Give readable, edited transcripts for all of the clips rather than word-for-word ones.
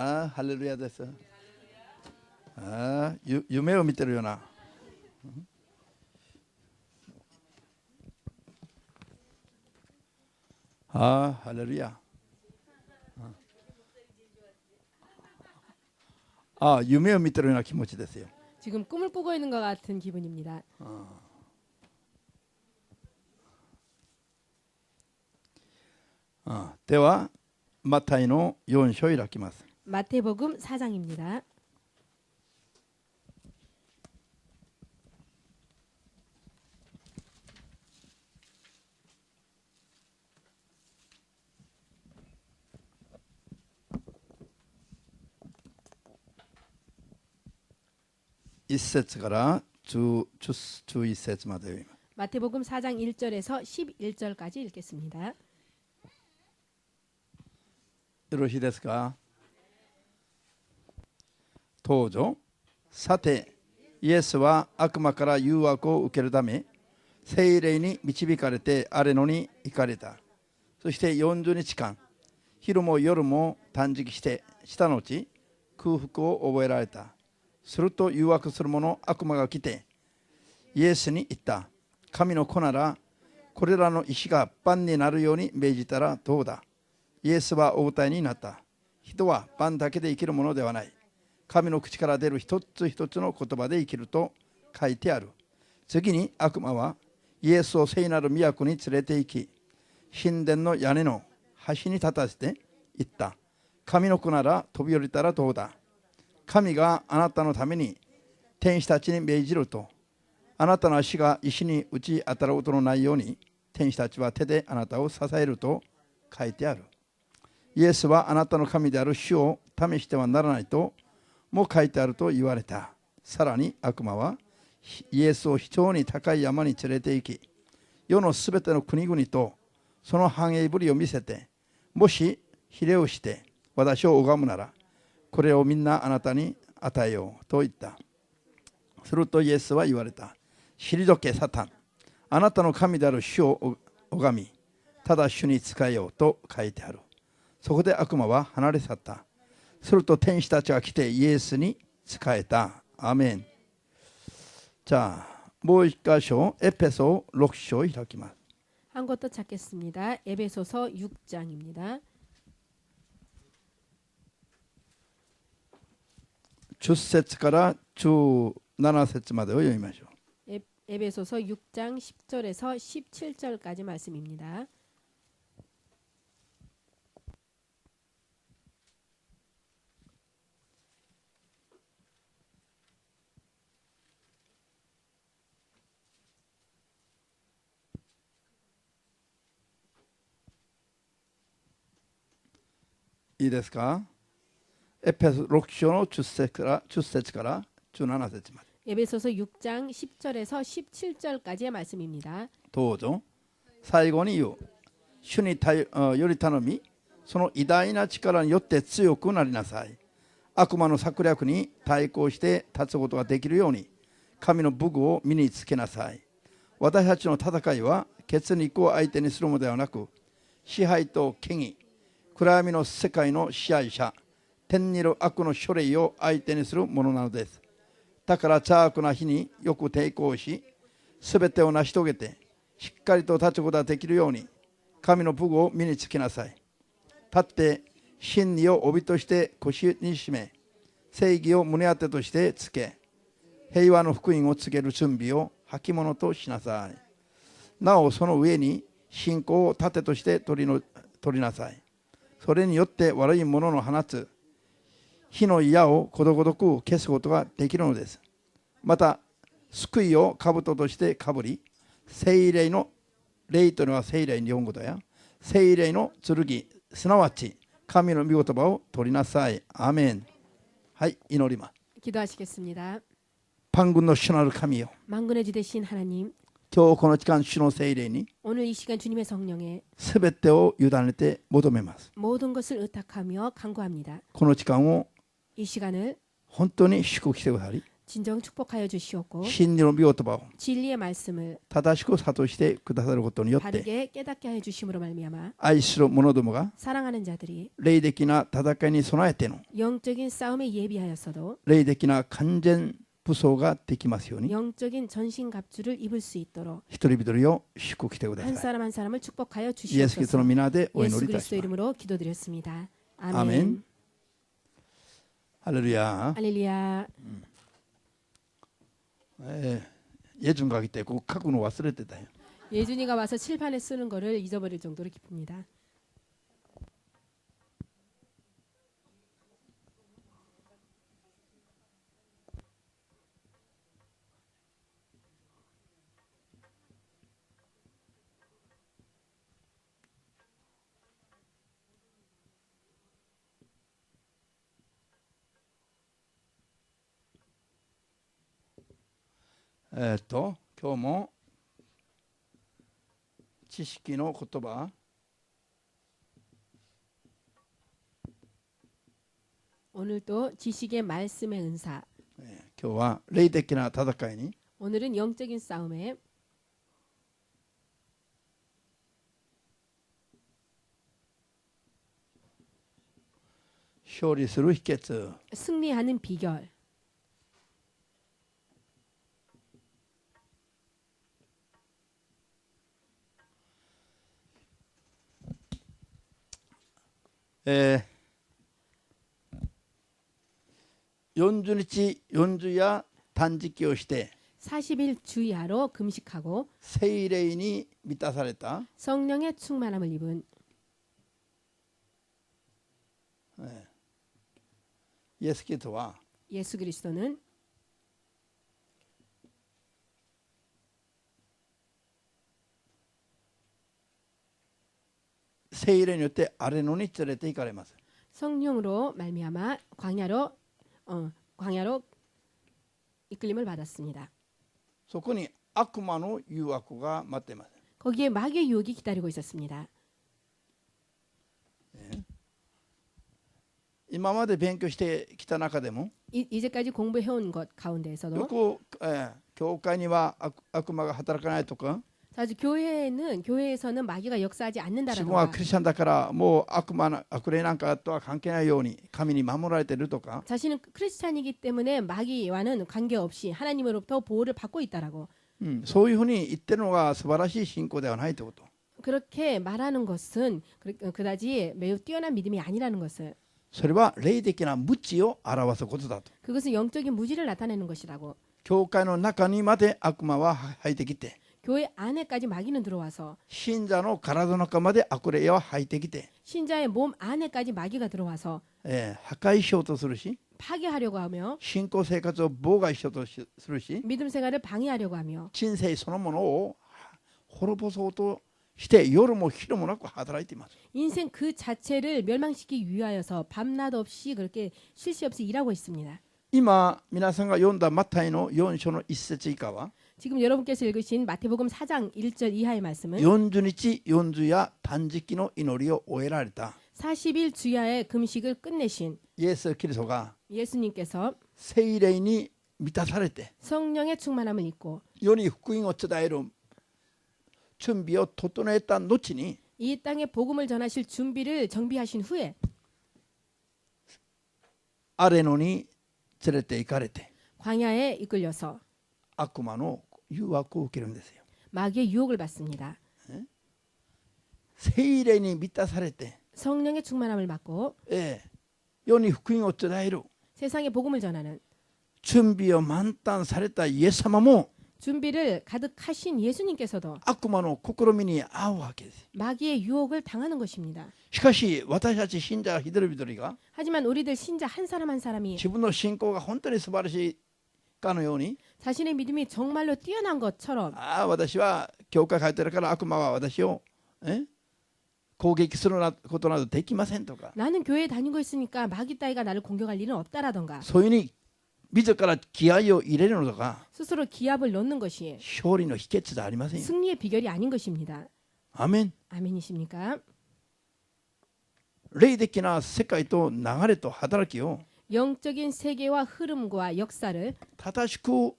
あ、ハレルヤです。あ、夢を見てるような。あ、ハレルヤ。あ、夢を見てるような気持ちですよ。 지금 꿈을 꾸고 있는 것 같은 기분입니다. ではマタイの4章を開きます。 마태복음 4장입니다. (1節)から11節まで読みます。 마태복음 4장 1절에서 11절까지 읽겠습니다. よろしいですか。どうぞ。さてイエスは悪魔から誘惑を受けるため聖霊に導かれてアレノに行かれた。そして40日間昼も夜も断食してした後空腹を覚えられた。すると誘惑する者悪魔が来てイエスに言った。神の子ならこれらの石がパンになるように命じたらどうだ。イエスはお答えになった。人はパンだけで生きるものではない。神の口から出る一つ一つの言葉で生きると書いてある。次に悪魔はイエスを聖なる都に連れて行き、神殿の屋根の端に立たせて言った。神の子なら飛び降りたらどうだ。神があなたのために天使たちに命じると、あなたの足が石に打ち当たることのないように天使たちは手であなたを支えると書いてある。イエスはあなたの神である主を試してはならないとも書いてあると言われた。さらに悪魔はイエスを非常に高い山に連れて行き、世のすべての国々とその繁栄ぶりを見せて、もしひれをして私を拝むならこれをみんなあなたに与えようと言った。するとイエスは言われた。退けサタン、あなたの神である主を拝み、ただ主に仕えようと書いてある。そこで悪魔は離れ去った。すると天使たちが来てイエスに仕えた。アーメン。じゃあもう一箇所、エペソ6章を開きます。 한 곳 더 찾겠습니다. 에베소서 6장입니다. 10節から17節までを読みましょう。 에베소서 6장 10절에서 17절까지 말씀입니다.いいですか。エペソ6章の10節から17節まで。 에베소서 6장 10절에서 17절까지의 말씀입니다. どうぞ。最後に言う。主により頼み、その偉大な力によって強くなりなさい。悪魔の策略に対抗して立つことができるように、神の武具を身につけなさい。私たちの戦いは血肉を相手にするのではなく、支配と権威、暗闇の世界の支配者、天にいる悪の書類を相手にするものなのです。だから邪悪な日によく抵抗し、すべてを成し遂げて、しっかりと立つことができるように、神の武具を身につけなさい。立って、真理を帯として腰に締め、正義を胸当てとしてつけ、平和の福音を告げる準備を履物としなさい。なおその上に信仰を盾として取りなさい。それによって悪いものの放つ火の矢をことごとく消すことができるのです。また救いを兜としてかぶり、聖霊の霊というのは聖霊日本語だよ。聖霊の剣、すなわち神の御言葉を取りなさい。アーメン。はい、祈ります。 기도하시겠습니다. 방군の主なる神よ、 만군의 주 되신 하나님, 今日この時間主の聖霊に 오늘 이 시간 주님의 성령에 すべてを委ねて求めます。 모든 것을 의탁하며 간구합니다. この時間を 이 시간을 本当に祝福してくださり、 진정 축복하여 주시옵고 真理の御言葉を 진리의 말씀을 正しく諭してくださることによって 바르게 깨닫게 하여 주심으로 말미암아 愛する者どもが 사랑하는 자들이 霊的な戦いに備えての 영적인 싸움에 예비하였어도 霊的な完全武装ができますように 영적인 전신갑주를 입을 수 있도록 一人一人を祝福してくだ 한 さ 사람 한 사람을 축복하여 い。イエス・キリストの 주시옵소서. 皆でお 예수 祈りいた 그리스도 します。 이름으로 기도드렸습니다. 아멘. 아멘. ハレルヤ。 할렐루야. 예준 가기 때 그거書くの忘れてたよ。 예준이가 와서 칠판에 쓰는 거를 잊어버릴 정도로 기쁩니다.今日も知識の言葉 오늘도 지식의 말씀의 은사. 今日は霊的な戦いに 오늘은 영적인 싸움에 勝利する秘訣 승리하는 비결. 40日40夜断食をして 40일 주야로 금식하고 聖霊に満たされた 성령의 충만함을 입은 イエス・キリストは 예수 그리스도는 聖霊によって荒れ野に連れて行かれます。 성령으로 말미암아 광야로 이끌림을 받았습니다. そこに悪魔の誘惑が待っています。 거기에 마귀의 유혹이 기다리고 있었습니다. 今まで勉強してきた中でも 이제까지 공부해온 것 よ 가운데에서도 く、教会には悪魔が働かないとか 사실 교회에서는 마귀가 역사하지 自分は 않는다라던가 クリスチャンだからもう悪霊なんかとは関係ないように神に守られているとか 자신은 크리스찬이기 때문에 마귀와는 관계없이 하나님으로부터 보호를 받고 있다라고 そういうふうに言ってるのが素晴らしい信仰ではないということ。 그렇게 말하는 것은 그다지 매우 뛰어난 믿음이 아니라는 것을 それは霊的な無知を表すことだと。 그것은 영적인 무지를 나타내는 것이라고 教会の中にまで悪魔は入ってきて 교회 안에까지 마귀는 들어와서 信者の体の中まで悪霊は入ってきて、 신자의 몸 안에까지 마귀가 들어와서 破壊しようとするし 파괴하려고 하며 信仰生活を妨害しようとするし 믿음 생활을 방해하려고 하며 人生そのものを滅ぼそうとして夜も昼もなく働いています。 인생 그 자체를 멸망시키기 위하여서 밤낮 없이 그렇게 쉴 새 없이 일하고 있습니다. 今皆さんが読んだマタイの4章の1節以下は 지금 여러분께서 읽으신 마태복음 4장 1절 이하의 말씀은 40日40夜断食の祈りを終えられた 40일 주야의 금식을 끝내신 イエス・キリストが 예수님께서 聖霊に満たされて 성령의 충만함을 입고 世に福音を伝える準備を整えた後に 이 땅에 복음을 전하실 준비를 정비하신 후에 荒れ野に連れて行かれて 광야에 이끌려서 悪魔の誘惑を受けるんですよ。 마귀의 유혹을 받습니다. 聖霊に満たされて、 성령의 충만함을 받고 世に福音を伝える 세상에 복음을 전하는 準備を満タンされたイエス様も 준비를 가득하신 예수님께서도 悪魔の試みに遭うわけです。 마귀의 유혹을 당하는 것입니다. しかし私たち信者一人一人が 하지만 우리들 신자 한 사람 한 사람이 自分の信仰が本当に素晴らしいかのように 자신의 믿음이 정말로 뛰어난 것처럼 私は教会帰ってるから悪魔は私を攻撃することなどできませんとか 나는 교회에 다니고 있으니까 마귀 따위가 나를 공격할 일은 없다라던가 そういうふうに自ら気合を入れるのとか 스스로 기합을 넣는 것이 勝利の秘訣ではありませんよ。 승리의 비결이 아닌 것입니다. アメン。 아멘이십니까? 霊的な世界と流れと働きを 영적인 세계와 흐름과 역사를 正しく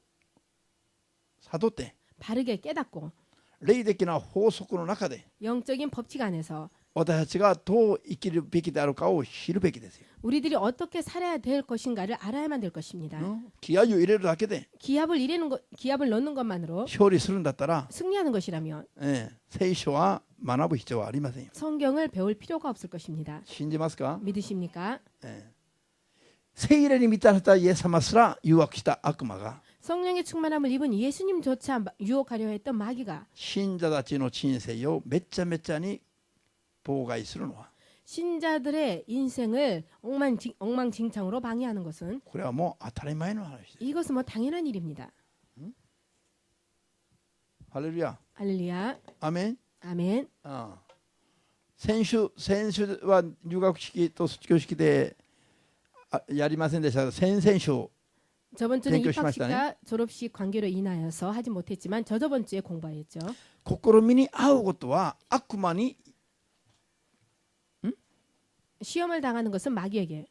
悟って 바르게 깨닫고 霊的な法則の中で 영적인 법칙 안에서 私たちがどう生きるべきであるかを知るべきですよ。 우리들이 어떻게 살아야 될 것인가를 알아야만 될 것입니다. 気合を入れるだけで 기합을 넣는 것만으로 勝利するんだったら、 승리하는 것이라면 聖書は学ぶ必要はありませんよ。 성경을 배울 필요가 없을 것입니다. 信じますか？ 믿으십니까? 聖霊に満たされたイエス様すら誘惑した悪魔が 성령의 충만함을 입은 예수님조차 유혹하려 했던 마귀가 信者たちの人生をめちゃめちゃに妨害するのは、 신자들의 인생을 엉망진창으로 방해하는 것은 これはもう当たり前の話です。 이것은 뭐 당연한 일입니다. ハレルヤ。 할렐루야. アメン。 아멘. 先週は入学式と卒業式でやりませんでしたが、先々週 저번 주는勉強しましたね。 입학식과 졸업식 관계로 인하여서 하지 못했지만 저저번 주에 공부했죠. 試みに遭うことは悪魔に 시험을 당하는 것은 마귀에게,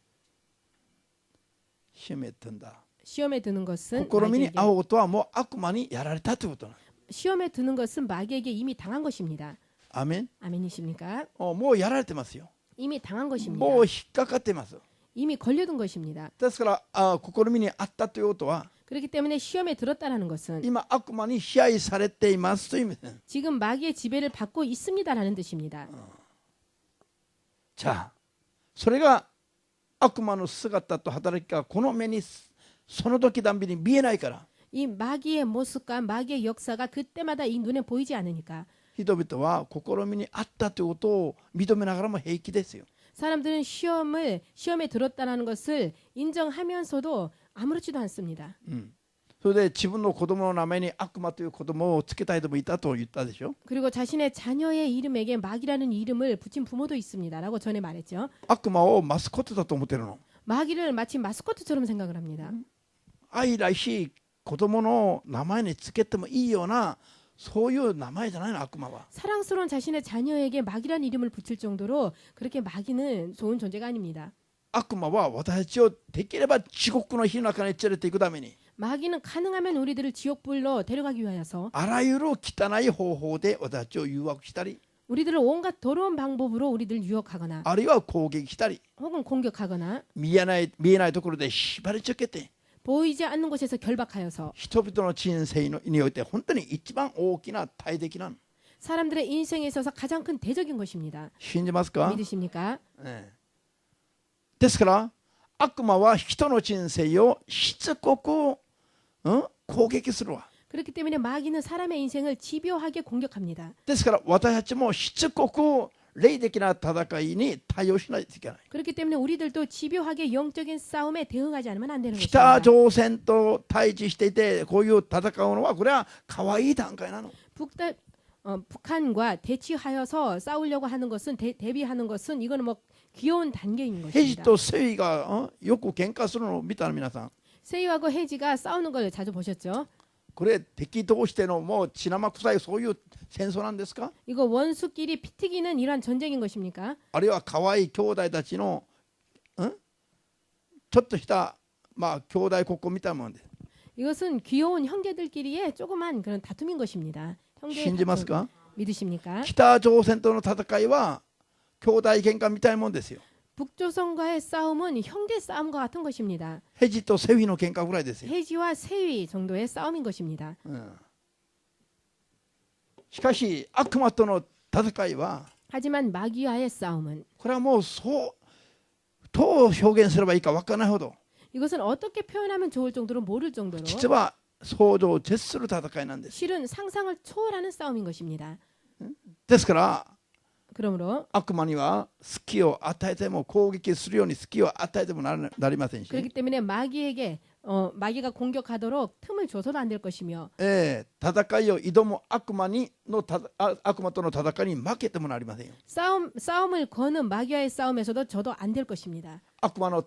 シメ든다。 시험에 드는 것은 試みに 마귀에게, 遭うことはもう悪魔にやられたということなんです。 시험에 드는 것은 마귀에게 이미 당한 것입니다. アメン。 아멘이십니까? もうやられてますよ。 이미 당한 것입니다. もう引っかかってます。 이미 걸려든 것입니다. ですから試みに遭ったということは 그렇기 때문에 시험에 들었다라는 것은 今悪魔に支配されていますという意味です。 지금 마귀의 지배를 받고 있습니다라는 뜻입니다. じゃあそれが悪魔の姿と働きがこの目にその時だんびに見えないから 이 마귀의 모습과 마귀의 역사가 그때마다 이 눈에 보이지 않으니까 人々は試みに遭ったということを認めながらも平気ですよ。 사람들은 시험에 들었다는 것을 인정하면서도 아무렇지도 않습니다. それで自分の子供の名前に悪魔という子供をつけたい人もいたと言ったでしょ。 그리고 자신의 자녀의 이름에게 마귀라는 이름을 붙인 부모도 있습니다라고 전에 말했죠. 悪魔をマスコットだと思ってるの。 마귀를 마치 마스코트처럼 생각을 합니다. 愛らしい子供の名前につけてもいいようなそういう名前じゃないの悪魔は。 사랑스러운 자신의 자녀에게 마귀라는 이름을 붙일 정도로 그렇게 마귀는 좋은 존재가 아닙니다. 悪魔は私たちをできれば地獄の火の中に連れて行くために 마귀는 가능하면 우리들을 지옥불로 데려가기 위하여서 あらゆる汚い方法で私たちを誘惑したり 우리들을 온갖 더러운 방법으로 우리들을 유혹하거나 あるいは攻撃したり 혹은 공격하거나 見えないところで縛りつけて 보이지 않는 곳에서 결박하여서 人々の人生において本当に一番大きな大敵なの。 사람들의 인생에 있어서 가장 큰 대적인 것입니다. 信じますか？ 믿으십니까? ですから悪魔は人の人生をしつこく、攻撃するわ。 그렇기 때문에 마귀는 사람의 인생을 집요하게 공격합니다. ですから私たちもしつこく霊的な戦いに対応しないといけない。 그렇기 때문에 우리들도 집요하게 영적인 싸움에 대응하지 않으면 안 되는 北 것입니다. 朝鮮と対峙していてこういう戦うのはこれは可愛い段階なの。 북한과 대치하여서 싸우려고 하는 것은 대비하는 것은 이거는 뭐 귀여운 단계인 ヘジ 것입니다. とセイがよく喧嘩するのを見たら皆さん 세이하고 해지가 싸우는 걸 자주 보셨죠? これ敵同士でのもう血生臭いそういう戦争なんですか？ 이거 원수끼리 피 튀기는 이러한 전쟁인 것입니까? あるいは可愛い兄弟たちのちょっとした兄弟国交みたいなもんです。 이것은 귀여운 형제들끼리의 조그만 그런 다툼인 것입니다. 형제의 信じますか？ 믿으십니까? 北朝鮮との戦いは兄弟喧嘩みたいなもんですよ。 북조선과의 싸움은 형제 싸움과 같은 것입니다. ヘジとセウィの喧嘩ぐらいですよ。 해지와 세위 정도의 싸움인 것입니다. しかし悪魔との戦いは 하지만 마귀와의 싸움은 これはもうそうどう表現すればいいか分からないほど 이것은 어떻게 표현하면 좋을 정도로 모를 정도로 実は想像を絶する戦いなんです。 실은 상상을 초월하는 싸움인 것입니다. ですから 그러므로 悪魔には隙を与えても攻撃するように隙を与えてもなりませんし、 그렇기 때문에 마귀에게 마귀가 공격하도록 틈을 줘서도 안 될 것이며 戦いを挑む悪魔との戦いに負けてもなりませんよ。 싸움을 거는 마귀와의 싸움에서도 져도 안 될 것입니다. 悪魔の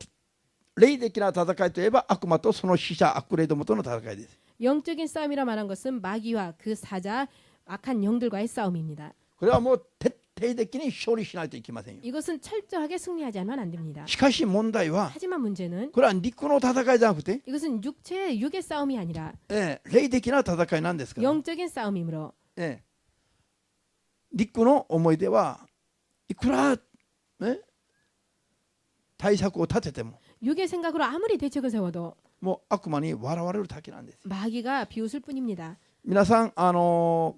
霊的な戦いといえば悪魔とその使者悪霊どもとの戦いです。 영적인 싸움이라 말한 것은 마귀와 그 사자 악한 영들과의 싸움입니다. これはもう徹徹底的に勝利しないといけませんよ。 이것은 철저하게 승리하지 않으면 안 됩니다. しかし問題は 하지만 문제는 これは肉の戦いじゃなくて、 이것은 육의 싸움이 아니라 霊的な戦いなんですから、 영적인 싸움이므로 肉の思い出はいくら、対策を立てても 육의 생각으로 아무리 대책을 세워도 もう悪魔に笑われるだけなんです。 마귀가 비웃을 뿐입니다. 皆さん10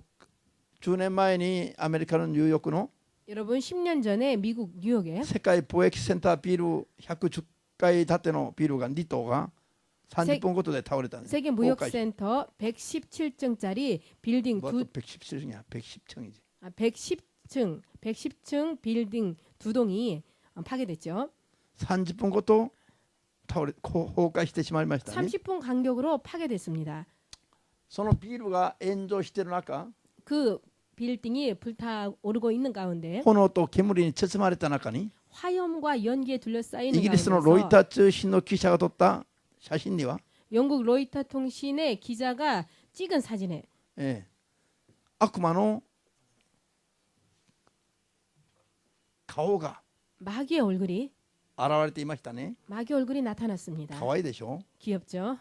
年前にアメリカのニューヨークの 여러분 10년 전에 미국 뉴욕에 世界貿易センタービル110階建てのビルが2棟が30分ごとで倒れたんです。 세계 무역센터 117층짜리 빌딩 뭐 두 117층이야. 110층이지. 110층 빌딩 두 동이 파괴됐죠. 30分ごと崩壊してしまいましたね。 30분 간격으로 파괴됐습니다. そのビルが炎上している中、 그 빌딩이 불타오르고 있는 가운데 炎と煙に包まれた中に 화염과 연기에 イ 둘러싸이는 ギリスのロイ 가운데서 ター通信の記者が撮った写真には、 영국 로이터 통신의 기자가 찍은 사진에 悪魔の顔が 마귀의 얼굴이 現れていましたね。 마귀 얼굴이 나타났습니다. 可愛いでしょ。 귀엽죠?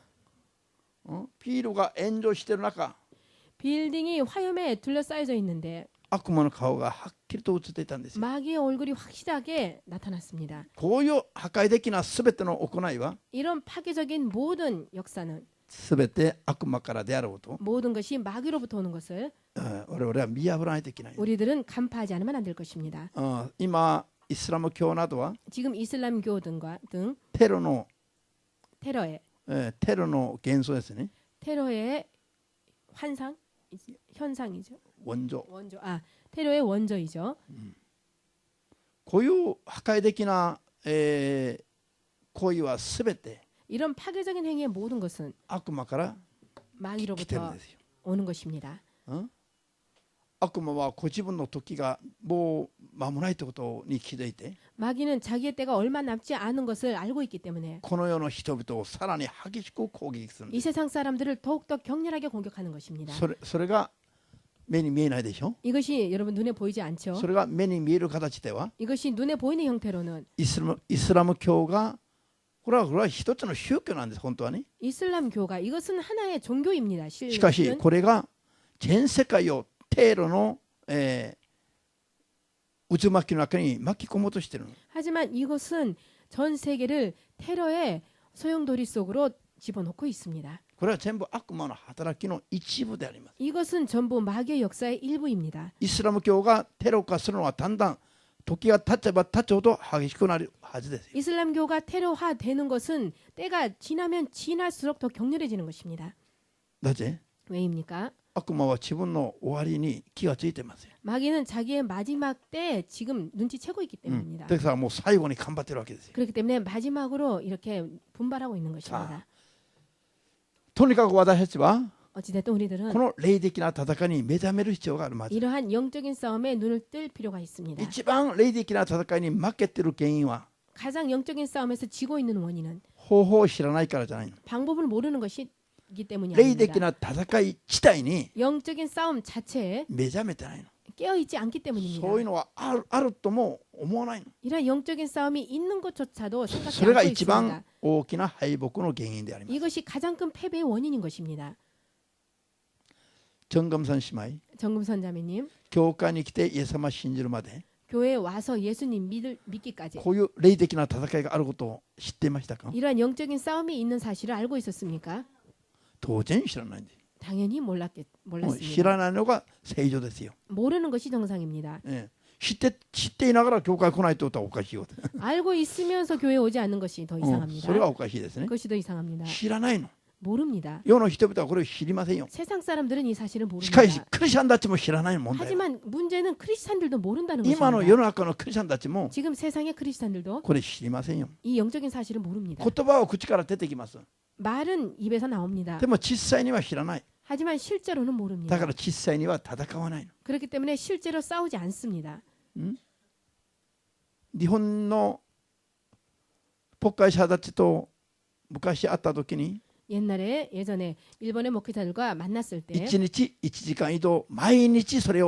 ビルが炎上している中、 빌딩이 화염에 둘러싸여져 있는데 悪魔の顔がはっきりと映っていたんですよ。 마귀의 얼굴이 확실하게 나타났습니다. こういう破壊的なすべての行いは 이런 파괴적인 모든 역사는 すべて悪魔からであろうと、 모든 것이 마귀로부터 오는 것을 我々は見破らないといけない。 우리들은 간파하지 않으면 안 될 것입니다. 今イスラム教などは 지금 이슬람교 등 テロの 테러의 元素ですね。 테러의 현상이죠. 원조。 테러의 원조이죠. こういう破壊的な、行為はすべて 이런 파괴적인 행위의 모든 것은 悪魔から来てるん 마귀로부터 ですよ。 오는 것입니다. 悪魔はご自分の時がもう間もないということに気づいて、 마귀는 자기의 때가 얼마 남지 않은 것을 알고 있기 때문에 この世の人々をさらに激しく攻撃するんで 이 す。 세상 사람들을 더욱더 격렬하게 공격하는 것입니다. それが目に見えないでしょ。 이것이 여러분 눈에 보이지 않죠? それが目に見える形では 이것이 눈에 보이는 형태로는 イスラム教がこれは一つの宗教なんです。本当はね。 이슬람교가 이것은 하나의 종교입니다. しかしこれが全世界をテロの、渦巻きの中に巻き込もうとしている。 하지만 이것은 전 세계를 테러의 소용돌이 속으로 집어넣고 있습니다. これは全部悪魔の働きの一部であります。 이것은 전부 마귀의 역사의 일부입니다. イスラム教がテロ化するのはだんだん時が経てば経つほど激しくなるはずですよ。 이슬람교가 테러화되는 것은 때가 지나면 지날수록 더 격렬해지는 것입니다. なぜ？ 왜입니까? 悪魔は自分の終わりに気がついてますよ。 마귀는 자기의 마지막 때 지금 눈치채고 있기 때문입니다. だからもう最後に頑張ってるわけですよ。 그렇기 때문에 마지막으로 이렇게 분발하고 있는 것입니다. とにかく私たちは 어찌됐든 우리들은 この霊的な戦いに目覚める必要がある。まず 이러한 영적인 싸움에 눈을 뜰 필요가 있습니다. 一番霊的な戦いに負けてる原因は 가장 영적인 싸움에서 지고 있는 원인은 方法を知らないからじゃないの。 방법을 모르는 것이기 때문이 霊的 아닙니다. な戦い自体に 영적인 싸움 자체에 目覚めてないの。 깨어있지 않기 때문입니다. そういうのはあるとも思わないの。 이러한 영적인 싸움이 있는 것조차도 そ 생각하지 れが 않고 一番 있습니다. 大きな敗北の原因であります。 이것이 가장 큰 패배의 원인인 것입니다. 정금선姉妹、 정금선자매님, 教会に来てイエス様を信じるまで 교회에 와서 예수님 믿기까지 こういう霊的な戦いがあることを知っていましたか？ 이러한 영적인 싸움이 있는 사실을 알고 있었습니까? 当然知らないんです。 당연히 知 몰랐습니다. らないのが正常ですよ。 모르는 것이 정상입니다. 知っていながら教会来ないということはおかしいよ。 알고 있으면서 교회에 오지 않는 것이 더 이상합니다. それがおかしいですね。 그것이 더 이상합니다. 知らないの。 모릅니다. 世の人々はこれを知りませんよ。 세상 사람들은 이 사실을 しかし 모릅니다. クリスチャンたちも知らない問題は。 하지만 문제는 크리스찬들도 모른다는 今の 것입니다. 世の中のクリスチャンたちも 지금 세상의 크리스찬들도 これ知りませんよ。 이 영적인 사실을 모릅니다. 言葉は口から出てきます。 말은 입에서 나옵니다. でも実際には知らない。 하지만 실제로는 だ 모릅니다. から実際には戦わないの。 그렇기 때문에 실제로 싸우지 않습니다. 日本の牧会者たちと昔会った時に 예전에 일본의 목회자들과 만났을 때 1日1時間移動毎日それ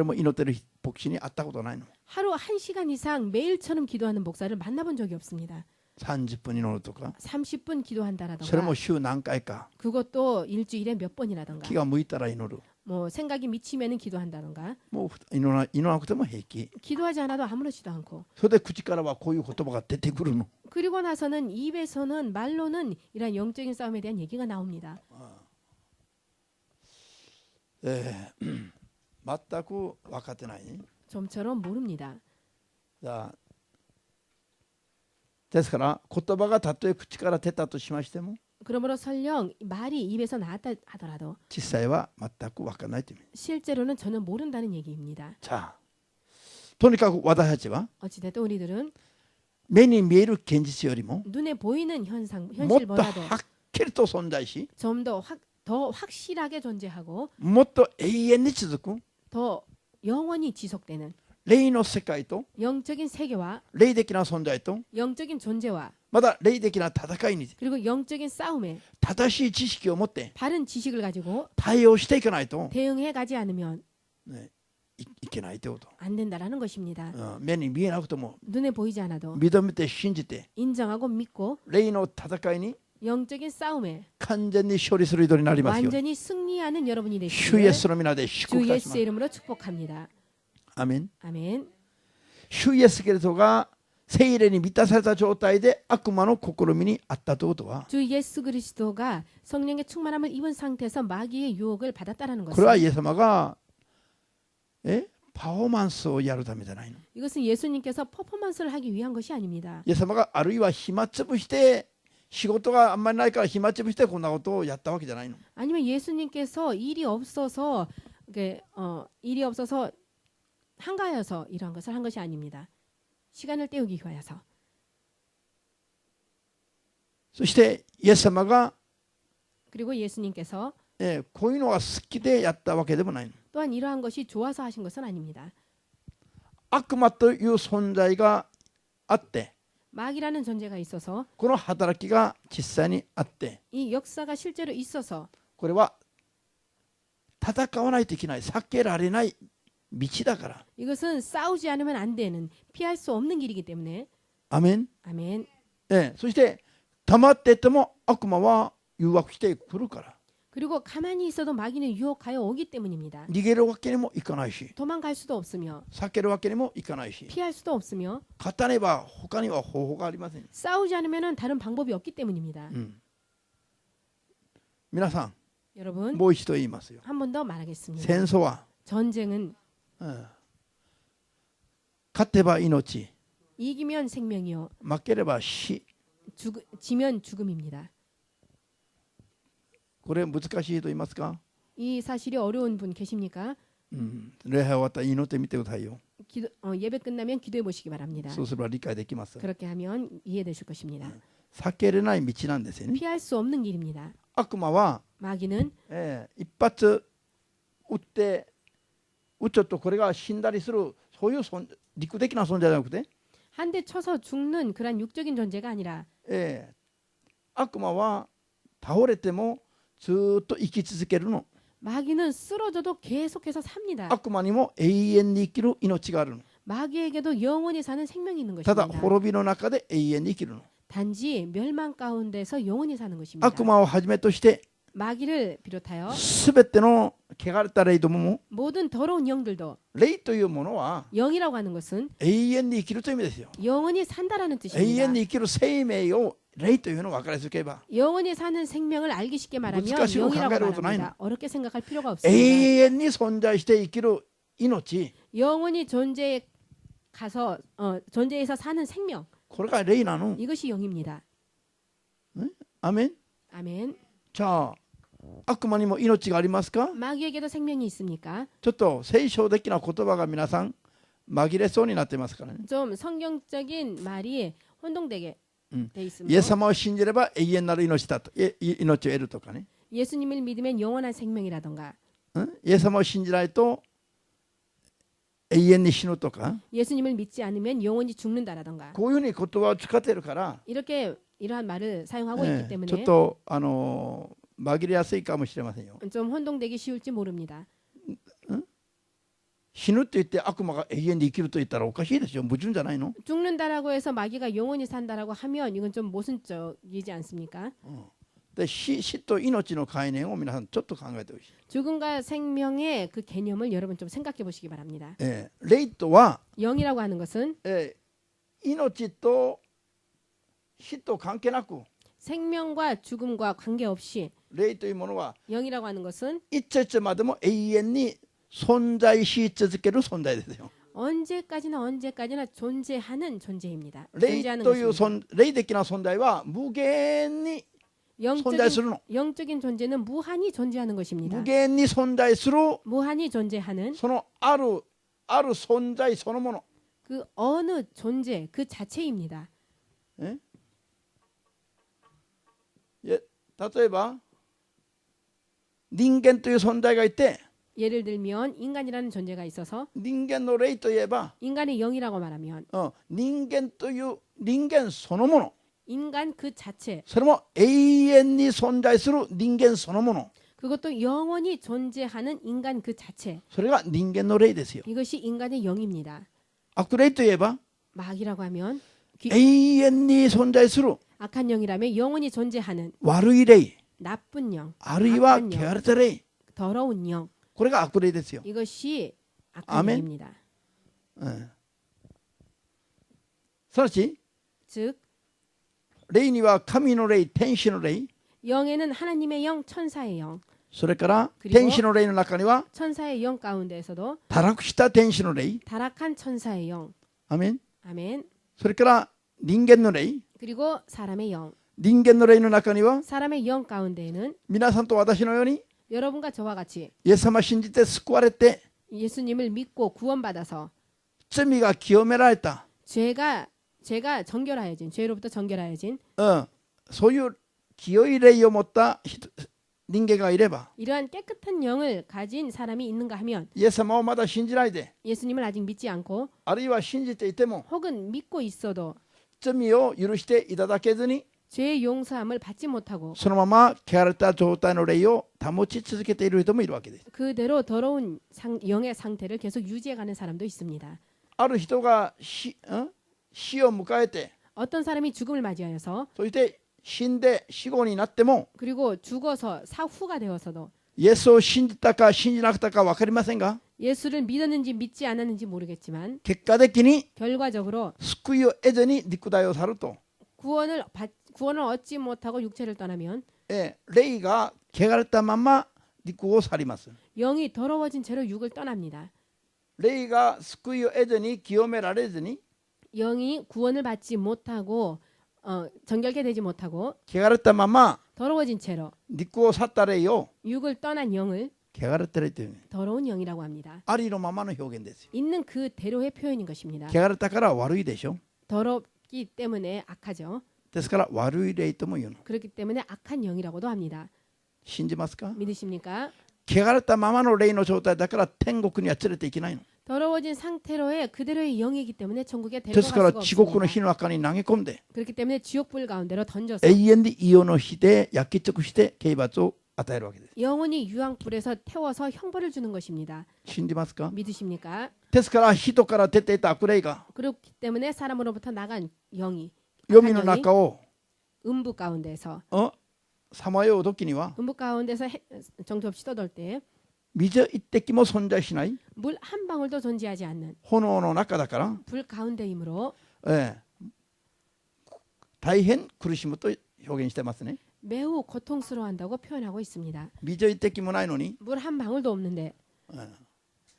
も祈ってる牧師に会ったことないの。 하루 1시간 이상 매일처럼 기도하는 목사를 만나본 적이 없습니다. 30分祈るとか 30분 それ 기도한다라던가 も週何回か 그것도 일주일에 몇 번이라던가 気が向いたら祈る 뭐 생각이 미치면은 기도한다던가 もう祈らなくても平気 기도하지 않아도 아무렇지도 않고 それで口からはこういう言葉が出てくるの 그리고 나서는 입에서는 말로는 이런 영적인 싸움에 대한 얘기가 나옵니다. 全く分かってないね 좀처럼 모릅니다. だですから言葉がたとえ口から出たとしましても 그러므로 설령 말이 입에서 나왔다 하더라도 実際は全く分からないという意味 실제로는 저는 모른다는 얘기입니다. さあとにかく私たちは 어찌됐든 우리들은 目に見える現実よりも 눈에 보이는 もっと 현실보다도 はっきりと存在し 좀 더 확실하게 존재하고 もっと永遠に続く 더 영원히 지속되는 霊の世界と 영적인 세계와 霊的な存在と 영적인 존재와 また霊的な戦いに 그리고 영적인 싸움에 正しい知識を持って 바른 지식을 가지고 対応していかないと、 대응해 가지 않으면 ね、いけないということ、 안 된다라는 것입니다. 目に見えなくても 눈에 보이지 않아도 認めて信じて 인정하고 믿고 霊の戦いに 영적인 싸움에 完全に勝利する人になりますよ。 완전히 승리하는 여러분이 主イ 되시기를 エスの皆で祝 주 福いたします 예수의 。 이름으로 축복합니다. アメン。 아멘. 主イエスキリストが聖霊に満たされた状態で悪魔の試みにあったということは、 주 예수 그리스도가 성령의 충만함을 입은 상태에서 마귀의 유혹을 받았다라는 これはイ 것은 エス様がパフォーマンスをやるためじゃないの。 이것은 예수님께서 퍼포먼스를 하기 위한 것이 아닙니다. イエス様があるいは暇つぶして仕事があんまりないから暇つぶしてこんなことをやったわけじゃないの。 아니면 예수님께서 일이 없어서 한가해서 이러한 것을 한 것이 아닙니다. 시간을 때우기 위하여서. そしてイエス様が 그리고 예수님께서 こういうのが好きでやったわけでもないの。 또한 이러한 것이 좋아서 하신 것은 아닙니다. 悪魔という存在があって 마귀라는 존재가 있어서 この働きが実際にあって 이 역사가 실제로 있어서 これは戦わないといけない避けられない道だから。 이것은 싸우지 않으면 안 되는 피할 수 없는 길이기 때문에 アメン。 아멘. そして黙ってても悪魔は誘惑してくるから 그리고 가만히 있어도 마귀는 유혹하여 오기 때문입니다. 逃げるわけにもいかないし 도망갈 수도 없으며 避けるわけにもいかないし 피할 수도 없으며 勝たねば他には方法がありません。 싸우지 않으면 다른 방법이 없기 때문입니다. 皆さん 여러분 もう一度言いますよ。 한 번 더 말하겠습니다. 戦争は 전쟁은 勝てば命 이기면 생명이요 負ければ死。 지면 죽음입니다. これ難しいと言いますか。 이 사실이 어려운 분 계십니까? 礼拝終わったら祈ってみてくださいよ。 예배 끝나면 기도해 보시기 바랍니다. そうすれば理解できます。 그렇게 하면 이해되실 것입니다. 避けれない道なんですよね。 피할 수 없는 길입니다. 悪魔は 마귀는 一発撃って撃っちゃうとこれが死んだりするそういう陸的な存在じゃなくて、 한 대 쳐서 죽는 그런 육적인 존재가 아니라 悪魔は倒れてもずっと生き続けるの。 마귀는 쓰러져도 계속해서 삽니다. 悪魔にも永遠に生きる命があるの。 마귀에게도 영원히 사는 생명이 있는 ただ 것입니다. 滅びの中で永遠に生きるの。 단지 멸망 가운데서 영원히 사는 것입니다. 悪魔をはじめとして 마귀를 비롯하여 すべての汚れた霊どもも 모든 더러운 영들도 霊というものは 영이라고 하는 것은 永遠に生きるという意味ですよ。 영원히 산다라는 永 뜻입니다. 遠に生きる生命を霊というのを分かりづければ 영원히 사는 생명을 알기 쉽게 말하면 難しいこと考え 영이라고 ることないの。 말합니다. 어렵게 생각할 필요가 없습니다. 永遠に存在して生きる命、 영원히 존재에서 사는 생명 これが霊なの。 이것이 영입니다. アメン。 아멘. じゃあ悪魔にも命がありますか。 마귀에게도 생명이 있습니까? ちょっと聖書的な言葉が皆さん紛れそうになってますからね。 좀 성경적인 말이 혼동되게 돼 イエ 있습니다. ス様を信じれば永遠なる命だと、命を得るとかね。 예수님을 믿으면 영원한 생명이라던가 イエス様を信じないと永遠に死ぬとか、 예수님을 믿지 않으면 영원히 죽는다라던가 こういうふうに言葉を使っているから、 이렇게 이러한 말을 사용하고 있기 ちょっ 때문에 と紛れやすいかもしれませんよ。 좀 혼동되기 쉬울지 모릅니다. 死ぬと言って悪魔が永遠に生きると言ったらおかしいですよ。矛盾じゃないの？ 죽는다라고 해서 마귀가 영원히 산다라고 하면 이건 좀 모순적이지 않습니까? で死と命の概念を皆さんちょっと考えてほしい。 죽음과 생명의 그 개념을 여러분 좀 생각해 보시기 바랍니다. 霊とは、 영이라고 하는 것은 命と死と関係なく、 생명과 죽음과 관계없이 霊というものは 영이라고 하는 것은 いついつまでも永遠に存在し続ける存在ですよ。 언제까지나 존재하는 존재입니다. 霊 존재하는 という 것입니다. 霊的な存在は無限に存在するの。 영적인 존재는 무한히 존재하는 것입니다. 無限に存在する 무한히 존재하는 そのある存在そのもの。 그 어느 존재 그 자체입니다. 例えば人間という存在がいて、 예를 들면 인간이라는 존재가 있어서 人間の霊といえば、 인간의 영이라고 말하면 人間という人間そのもの、 인간 그 자체 それも永遠に存在する人間そのもの、 그것도 영원히 존재하는 인간 그 자체 それが人間の霊ですよ。 이것이 인간의 영입니다. 悪霊といえば 마귀라고 하면 永遠に存在する 악한 영이라면 영원히 존재하는 悪い霊、 나쁜 영, あるいは 악한 汚 영, れた霊、 더러운 영 これが悪霊ですよ。 이것이 악한 아멘. 영입니다. すなわち 즉 霊には神の霊、天使の霊、 영에는 하나님의 영, 천사의 영, それから그리고 天使の霊の中には 천사의 영 가운데에서도 堕落した天使の霊、 타락한 천사의 영, アメン。 아멘. それから人間の霊、 그리고 사람의 영, 人間の霊の中には 사람의 영 가운데에는 皆さんと私のように 여러분과 저와 같이 イエス様を信じて救われて 예수님을 믿고 구원받아서 罪が清められた、 죄가 정결하여진 죄로부터 정결하여진 そういう清い霊を持った人間がいれば、 이러한 깨끗한 영을 가진 사람이 있는가 하면 イエス様をまだ信じないで、 예수님을 아직 믿지 않고 あるいは信じていても 혹은 믿고 있어도 罪を許していただけずに 죄의 용서함을 받지 못하고 そのまま汚れた状態の霊を保ち続けている人もいるわけです。 그대로 더러운 영의 상태를 계속 유지해가는 사람도 있습니다. ある人が死を迎えて、 어떤 사람이 죽음을 맞이하여서 そして死んで死後になっても 그리고 죽어서 사후가 되어서도 イエスを信じたか信じなかったか分かりませんが、 예수를 믿었는지 믿지 않았는지 모르겠지만 結果的に 결과적으로 救いを得ずに肉体を去ると、 구원을 얻지 못하고 육체를 떠나면 霊が汚れたまま肉を去ります。 영이 더러워진 채로 육을 떠납니다. 霊が救いを得ずに清められずに 영이 구원을 받지 못하고 정결케 되지 못하고 汚れたまま 더러워진 채로 肉を去った霊を 육을 떠난 영을 汚れた霊という、 더러운 영이라고 합니다. ありのままの表現ですよ。 있는 그대로의 표현인 것입니다. 汚れたから悪いでしょ。 더럽기 때문에 악하죠. ですから悪い霊とも言うの。 그렇기 때문에 악한 영이라고도 합니다. 信じますか？ 믿으십니까? 汚れたままの霊の状態だから天国には連れて行けないの。 더러워진 상태로의 그대로의 영이기 때문에 천국에 で 데려갈 すから 수가 地獄の 없습니다. 火の中に投げ込んで 그렇기 때문에 지옥불 가운데로 던져서 永遠に硫黄の火で焼き尽くして刑罰を与えるわけです。 영원히 유황불에서 태워서 형벌을 주는 것입니다. 信じますか？ 믿으십니까? ですから人から出ていた悪霊が 그렇기 때문에 사람으로부터 나간 영이 黄泉の中を 음부 가운데서 さまよう時には 음부 가운데서 정신없이 떠돌 때 水一滴も存在しない 물 한 방울도 존재하지 않는 炎の中だから、 불 가운데이므로 大変苦しむと表現してますね。 매우 고통스러워한다고 표현하고 있습니다. 水一滴もないのに 물 한 방울도 없는데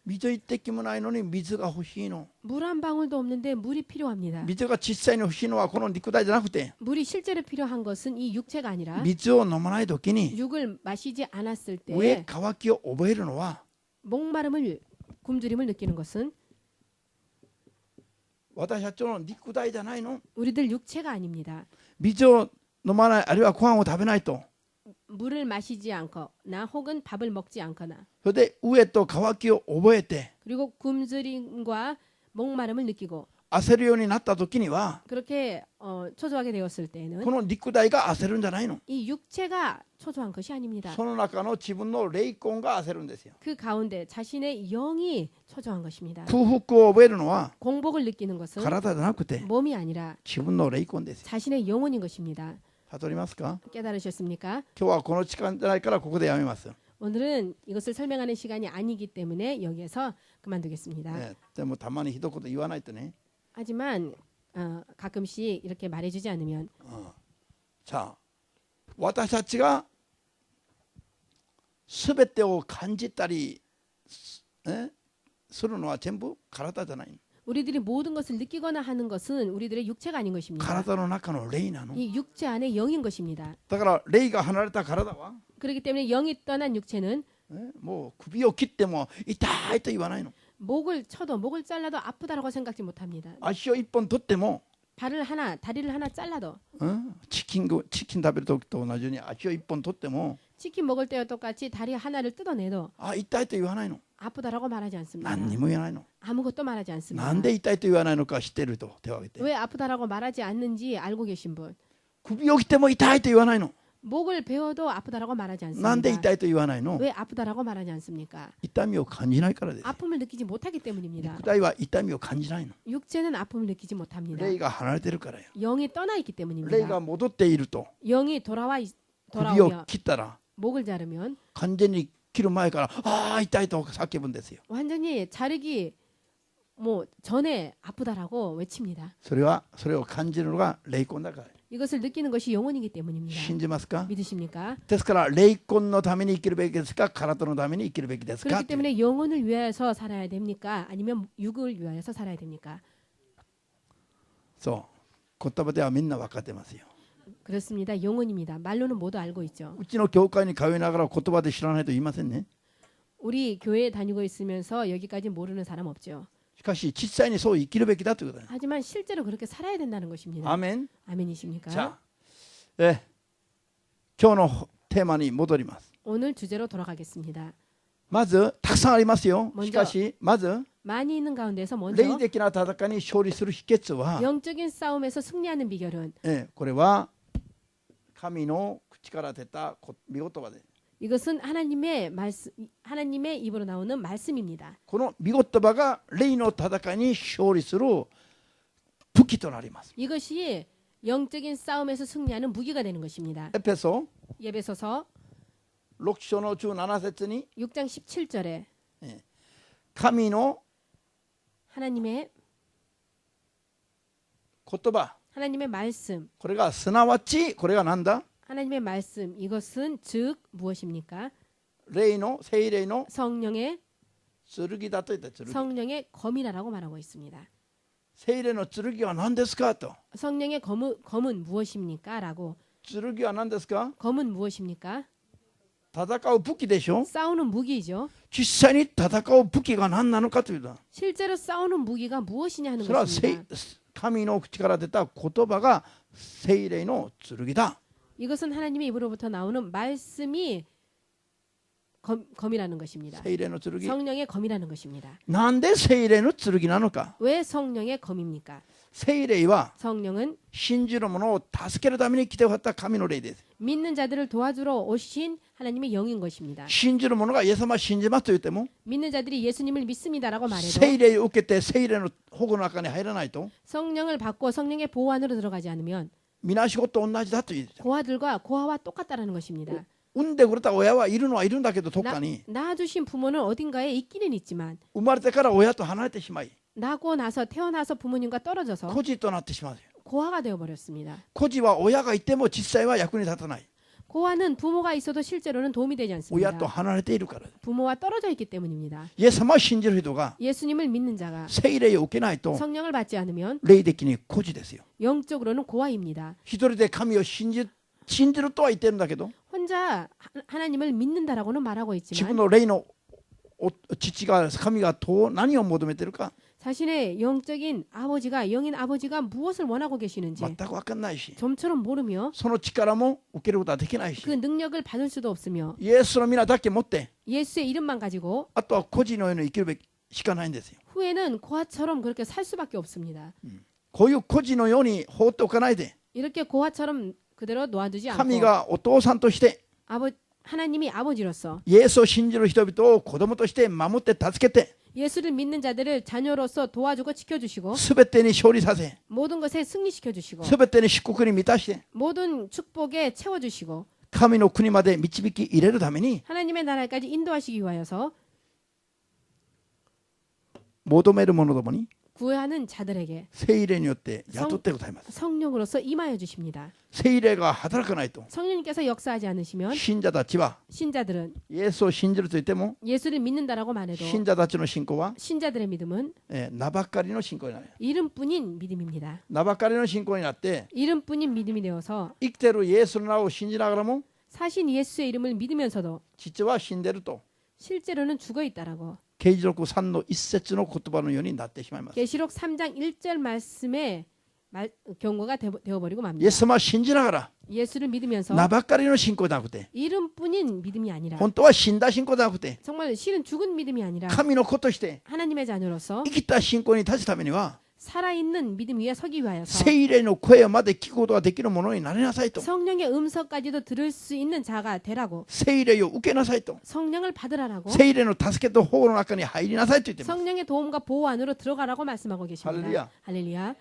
水一滴もないのに水が欲しいの。 물 한 방울도 없는데 물이 필요합니다. 水が実際に欲しいのはこの肉体じゃなくて、 물이 실제로 필요한 것은 이 육체가 아니라 水を飲まない時に 육을 마시지 않았을 上 때 渇きを覚えるのは、 목마름을 굶주림을 느끼는 것은 私たちの肉体じゃないの。 우리들 육체가 아닙니다. 水を飲まない、あるいはご飯を食べないと、 물을 마시지 않거나 혹은 밥을 먹지 않거나 それで飢えと渇きを覚えて、 그리고 굶주림과 목마름을 느끼고 焦るようになった時には 그렇게 초조하게 되었을 때에는 この肉体が焦るんじゃないの。 이 육체가 초조한 것이 아닙니다. その中の自分の霊魂が焦るんですよ。 그 가운데 자신의 영이 초조한 것입니다. 空腹を覚えるのは 공복을 느끼는 것은 体じゃなくて 몸이 아니라 自分の霊魂ですよ。 자신의 영혼인 것입니다. 悟りますか？ 깨달으셨습니까? 今日はこの時間じゃないからここでやめます。 오늘은 이것을 설명하는 시간이 아니기 때문에 여기에서 그만두겠습니다. ね、でもたまにひどいこと言わないとね。 하지만 가끔씩 이렇게 말해주지 않으면 さあ私たちがすべてを感じたりするのは全部体じゃないの。 우리들이 모든 것을 느끼거나 하는 것은 우리들의 육체가 아닌 것입니다. 体の中の霊なの。 이 육체 안에 영인 것입니다. だから霊が離れた体は 그렇기 때문에 영이 떠난 육체는 もう首を切っても痛いと言わないの。 목을 쳐도 목을 잘라도 아프다라고 생각지 못합니다. 足を一本取っても 다리를 하나 잘라도 チキン食べる時と同じように足を一本取っても 치킨 먹을 때와 똑같이 다리 하나를 뜯어내도 あ痛いと言わないの。 아프다라고 말하지 않습니다. 何にも言わないの。 아무것도 말하지 않습니다. なんで痛いと言わないのか知ってると手を挙げて。 왜 아프다라고 말하지 않는지 알고 계신 분. 首を切っても痛いと言わないの。 목을 베어도 아프다라고 말하지 なんで 않습니다. 痛いと言わないの。 왜 아프다라고 말하지 않습니까? 痛みを感じないからです。 아픔을 느끼지 못하기 때문입니다. 肉体は痛みを感じないの。 육체는 아픔을 느끼지 못합니다. 霊が離れてるからよ。 영이 떠나 있기 霊 때문입니다. が戻っていると 영이 首を 돌아오며 切ったら 목을 자르면 完全に切る前からああ痛いと叫ぶんですよ。 완전히 자르기 전에 아프다라고 외칩니다. それを感じるのが霊魂だから。 이것을 느끼는 것이 영혼이기 때문입니다. 信じますか？ 믿으십니까? ですから霊魂のために生きるべきですか、体のために生きるべきですか。 그렇기 때문에 영혼을 위하여서 살아야 됩니까? 아니면 육을 위하여서 살아야 됩니까? そう言葉ではみんな分かってますよ。 그렇습니다. 영혼입니다. 말로는 모두 알고 있죠. うちの教会に通いながら言葉で知らないと言いませんね。 우리 교회에 다니고 있으면서 여기까지 모르는 사람 없죠. しかし実際にそう生きるべきだということです。 하지만 실제로 그렇게 살아야 된다는 것입니다. アーメン。 아멘이십니까? じゃあ今日のテーマに戻ります。 오늘 주제로 돌아가겠습니다. まずたくさんありますよ。 먼저 しかしまず 많이 있는 가운데서 霊 먼저 的な戦いに勝利する秘訣は、 영적인 싸움에서 승리하는 비결은 これは神の口から出た御言葉で、 이것은 하나님의 입으로 나오는 말씀입니다. この御言葉が霊の戦いに勝利する武器となります。 이것이 영적인 싸움에서 승리하는 무기가 되는 것입니다. エペソ 예배소서 6章の17節に 6장 17절에 神の 하나님의 言葉、 하나님의 말씀, これがすなわちこれが何だ？ 하나님의 말씀 이것은 즉 무엇입니까? 霊の聖霊の 성령의 剣だと言った。剣。 성령의 검이라고 말하고 있습니다. 聖霊の剣は何ですかと。 성령의 검은 무엇입니까?라고. 剣は何ですか？ 검은 무엇입니까? 戦う武器でしょ。 싸우는 무기이죠. 実際に戦う武器が何なのかというと、 실제로 싸우는 무기가 무엇이냐 하는 それは 것입니다. 神の口から出た言葉が聖霊の剣だ。 이것은 하나님의 입으로부터 나오는 말씀이 검이라는 것입니다. 聖霊の剣。 성령의 검이라는 것입니다. なんで聖霊の剣なのか。 왜 성령의 검입니까? 聖霊は 성령은 信じる者を助けるために来ておった神の霊です。 믿는 자들을 도와주러 오신 하나님의 영인 것입니다. 信じる者がイエス様を信じますと言っても、 믿는 자들이 예수님을 믿습니다라고 聖 말해도 霊を受けて聖霊の保護の中に入らないと、 성령을 받고 성령의 보호 안으로 들어가지 않으면 皆仕事と同じだと言う。 고아와 똑같다라는 것입니다. 産んでくれた親はいるのはいるんだけど、どっかに 낳아주신 부모는 어딘가에 있기는 있지만 生まれてから親と離れてしまい、 나고 나서 태어나서 부모님과 떨어져서 孤児となってしまう。 고아가 되어버렸습니다. 孤児は親がいても実際は役に立たない。 고아는 부모가 있어도 실제로는 도움이 되지 親 않습니다. と離れているから。 부모와 떨어져 있기 때문입니다. イエス様を信じる人が 예수님을 믿는 자가 聖霊を受けないと 성령을 받지 않으면 霊的に孤児ですよ。 영적으로는 고아입니다. 一人で神を信じるとは言ってるんだけど、 혼자 하나님을 믿는다라고는 말하고 自 있지만 分の霊の父が神が何を求めてるか 자신의 영적인 아버지가 영인 아버지가 무엇을 원하고 계시는지 全く分かんないし、 좀처럼 모르며 その力も受けることはできないし、 그 능력을 받을 수도 없으며 イエスの皆だけ持って、 예수의 이름만 가지고 あとは孤児のように生きるべきしかないんですよ。 후에는 고아처럼 그렇게 살 수밖에 없습니다. こういう孤児のように放っておかないで、 이렇게 고아처럼 그대로 놓아두지 神 않고 がお父さんとして 하나님이 아버지로서 イエスを信じる人々を子供として守って助けて、 예수를 믿는 자들을 자녀로서 도와주고 지켜주시고 すべてに勝利させ、 모든 것에 승리시켜주시고 すべてに祝福に満たして、 모든 축복에 채워주시고 神の国まで導き入れるために 하나님의 나라까지 인도하시기 위하여서 求める者どもに 구하는 자들에게 聖霊によって雇ってございます。 성령으로서 임하여 주십니다. 聖霊が働かないと 성령님께서 역사하지 않으시면 信者たちは 신자들은 イエスを信じると言っても 예수를 믿는다라고 말해도 信者たちの信仰は 신자들의 믿음은 名ばかりの信仰になる。 이름뿐인 믿음입니다. 名ばかりの信仰になって 이름뿐인 믿음이 되어서 生きてるイエスの名を信じながらも 사신 예수의 이름을 믿으면서도 父は死んでると 실제로는 죽어 있다라고 啓示録3の一節の言葉のようになってしまいます。 계시록 3장 1절 말씀의 경고가 되어버리고 イエ 맙니다. ス様は信じながら 예수를 믿으면서 名ばかりの信仰じゃなくて 이름뿐인 믿음이 아니라 本当は死んだ信仰じゃなくて 정말 실은 죽은 믿음이 아니라 神の子として 하나님의 자녀로서 生きた信仰に立つためには 살아있는 믿음 위에 서기 위하여서 聖霊の声まで聞くことができるものになりなさいと 성령의 음성까지도 들을 수 있는 자가 되라고 聖霊を受けなさいと 성령을 받으라라고 聖霊の助けと保護の中に入りなさいと言っています。 성령의 도움과 보호 안으로 들어가라고 말씀하고 계십니다. 할렐루야. 할렐루야.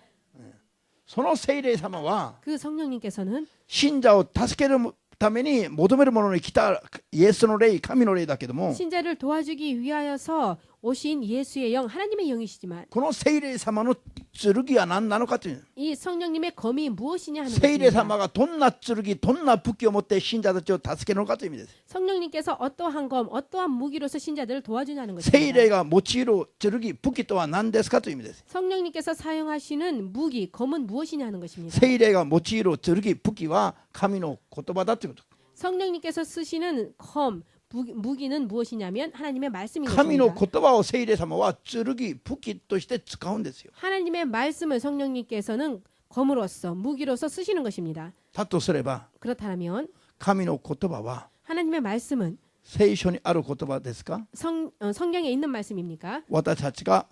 その聖霊様は 그 성령님께서는 信者を助けるために求めるものに来たイエスの霊、神の霊だけども 신자를 도와주기 위하여서 오신 예수의 영, 하나님의 영이시지만 この聖霊様の剣は何なのかという 이 성령님의 검이 무엇이냐 하는 聖霊 것입니다. 様がどんな剣、どんな武器を持って信者たちを助けるのかという意味です。 성령님께서 어떠한 검, 어떠한 무기로서 신자들을 도와주냐는 聖 것입니다. 霊が用いる剣、武器とは何ですかという意味です。 성령님께서 사용하시는 무기, 검은 무엇이냐 하는 것입니다. 聖霊が用いる剣、武器は神の言葉だということ。 성령님께서 쓰시는 검, 무기는 무엇이냐면 하나님의 말씀인 神の 것입니다. 言葉を聖霊様は剣、武器として使うんですよ。 하나님의 말씀을 성령님께서는 검으로서 무기로서 쓰시는 것입니다. だとすれば 그렇다면 神の言葉は 하나님의 말씀은 聖書にある言葉ですか、 성경에 있는 말씀입니까? 私たちが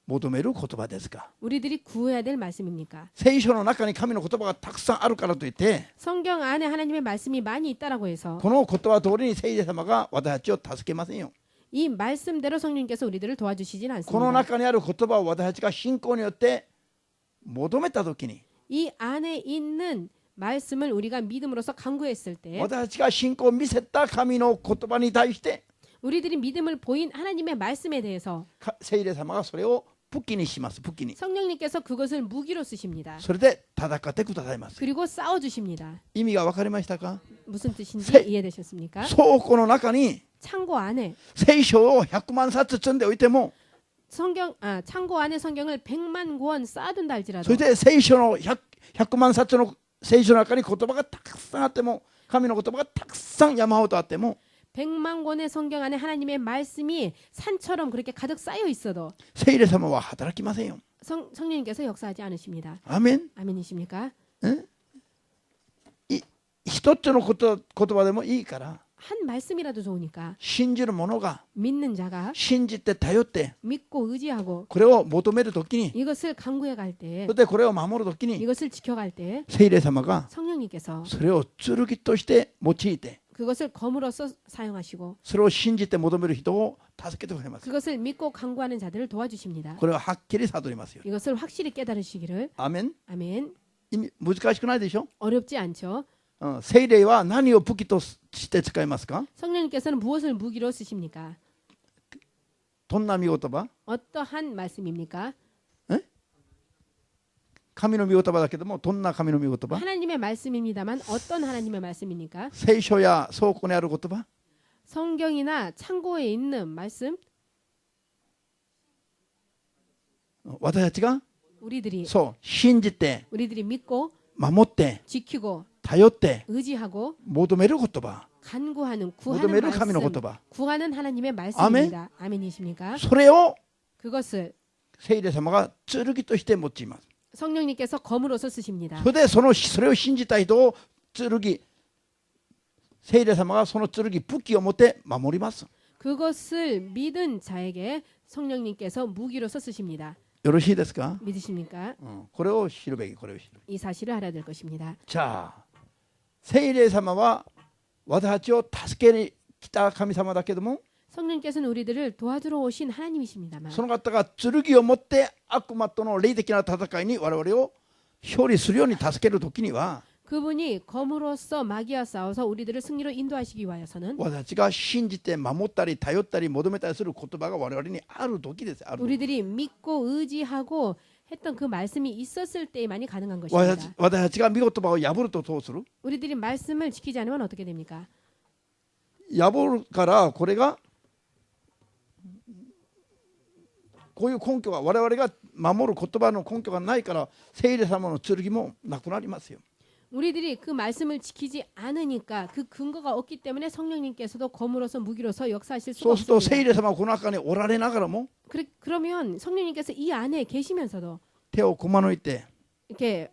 求める言葉ですか。 우리들이 구해야 될 말씀입니까? 聖書の中に神の言葉がたくさんあるからといって 성경 안에 하나님의 말씀이 많이 있다라고 해서 この言葉通りに聖霊様が私たちを助けませんよ。 이 말씀대로 성령님께서 우리들을 도와주시진 この 않습니다. 中にある言葉を私たちが信仰によって求めたときに 이 안에 있는 말씀을 우리가 믿음으로써 강구했을 때 私たちが信仰を見せた神の言葉に対して 우리들이 믿음을 보인 하나님의 말씀에 대해서 聖霊様がそれを武器にします。武器に 성령님께서 그것을 무기로 쓰십니다. それで戦ってくださいます。 그리고 싸워주십니다. 意味が分かりましたか。 무슨 뜻인지 세- 이해되셨습니까? 倉庫の中に 창고 안에 聖書を100万冊積んでおいても、 창고 안에 성경을 100만 권 쌓아둔다 そ 할지라도 れで聖書の 100万冊の聖書の中に言葉がたくさんあっても、神の言葉がたくさん山ほどあっても、 100만 권의 성경 안에 하나님의 말씀이 산처럼 그렇게 가득 쌓여 있어도 聖霊様は働きませんよ。 성령님께서 역사하지 않으십니다. アーメン。 아멘이십니까? 一つの言葉でもいいから、 한 말씀이라도 좋으니까 信じる者が 믿는 자가 信じて頼って 믿고 의지하고 これを求めるときに、 이것을 강구해 갈 때, そしてこれを守るときに、 이것을 지켜갈 때 聖霊様が 성령님께서 それを剣として用いて、 그것을 검으로써 사용하시고 それを信じて求める人を助けてくれます。 그것을 믿고 강구하는 자들을 도와주십니다. これははっきり悟りますよ。 이것을 확실히 깨달으시기를. アーメン。 아멘. 意味難しくないでしょ。 어렵지 않죠? 聖霊は何を武器として使いますか。 성령님께서는 무엇을 무기로 쓰십니까? どんな御言葉。 어떠한 말씀입니까? 神の御言葉だけども、どんな神の御言葉。 하나님의 말씀입니다만 어떤 하나님의 말씀입니까? 聖書や倉庫にある言葉。 성경이나 창고에 있는 말씀? 私たちが 우리들이 そう信じて 우리들이 믿고 守って 지키고 頼って 의지하고 求める言葉、 간구하는 求め 구하는 る神の言 말씀, 葉、 구하는 하나님의 말씀입니다. 아멘이십니까? それを 그것을 聖霊様が剣として用います。 성령님께서 검으로서 쓰십니다. それでそれを信じた人を剣、聖霊様がその剣、武器を持って守ります。 그것을 믿은 자에게 성령님께서 무기로서 쓰십니다. よろしいですか、 믿으십니까? これを知るべき、これを知る。 이 사실을 알아야 될 것입니다. じゃあ聖霊様は私たちを助けに来た神様だけども、 성령께서는 우리들을 도와주러 오신 하나님이십니다만 その方が剣を持って悪魔との霊的な戦いに我々を勝利するように助けるときには、 그분이 검으로써 마귀와 싸워서 우리들을 승리로 인도하시기 위하여서는 私たちが信じて守ったり頼ったり求めたりする言葉が我々にある時です。ある時 우리들이 믿고 의지하고 했던 그 말씀이 있었을 때만이 가능한 私 것입니다. たちが御言葉を破るとどうする？ 우리들이 말씀을 지키지 않으면 어떻게 됩니까? 破るからこれがこういう根拠が我々が守る言葉の根拠がないから聖霊様の剣もなくなりますよ。 우리들이 그 말씀을 지키지 않으니까 그 근거가 없기 때문에 성령님께서도 검으로서 무기로서 역사하실 そう 수가 すると聖 없습니다. 霊様がこの中におられながらも 그러면 성령님께서 이 안에 계시면서도 手をこまぬいて 이렇게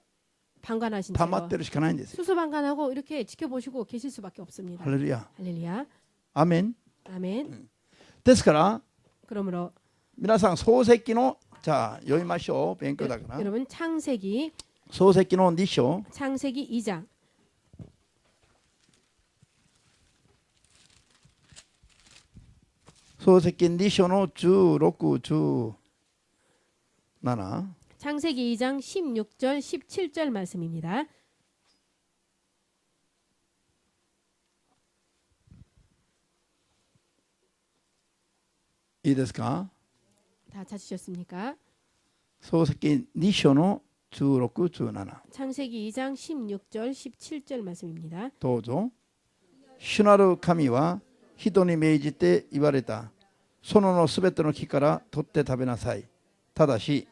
방관하신 黙っ 채로 てるしかないんですよ。 수수방관하고 이렇게 지켜보시고 계실 수밖에 없습니다. ハレルヤ。 할렐루야. アメン。 아멘. ですから 그러므로 皆さん創世記のじゃあ読みましょう。勉強だから。 여러분 창세기 創世記の2章 창세기 2장 創世記2章の16、17 창세기 2장 16절 17절 말씀입니다. いいですか？ 다 찾으셨습니까? 創世記2章の16、17 창세기 2장 16절 17절 말씀입니다. どうぞ。主なる神は人に命じて言われた。園のすべての木から取って食べなさい。ただし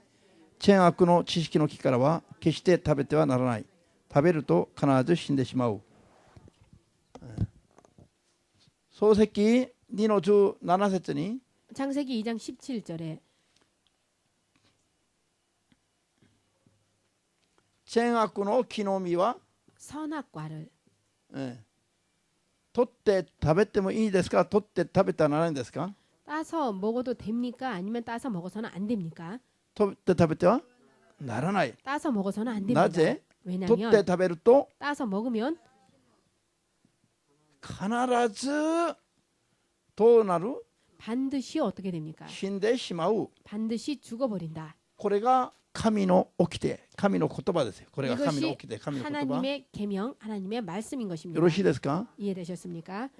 善悪の知識の木からは決して食べてはならない。食べると必ず死んでしまう。創世記2の17節に 창세기 2장 17절에 善悪の木の実は、 선악과를 取って食べてもいいですか？取って食べてはならないんですか？ 따서 먹어도 됩니까? 아니면 따서 먹어서는 안 됩니까? 取って食べてはならない。 따서 먹어서는 안 됩니다. なぜ？取って 왜냐하면 食べると 따서 먹으면 必ずどうなる？ 반드시 어떻게 됩니까? 死んでしまう。 반드시 죽어버린다. これが神の掟、神の言葉ですよ。これが神の 이것이 掟、神の言葉。 하나님의 계명, 하나님의 말씀인 よ 것입니다. ろしいですか？ 이해되셨습니까?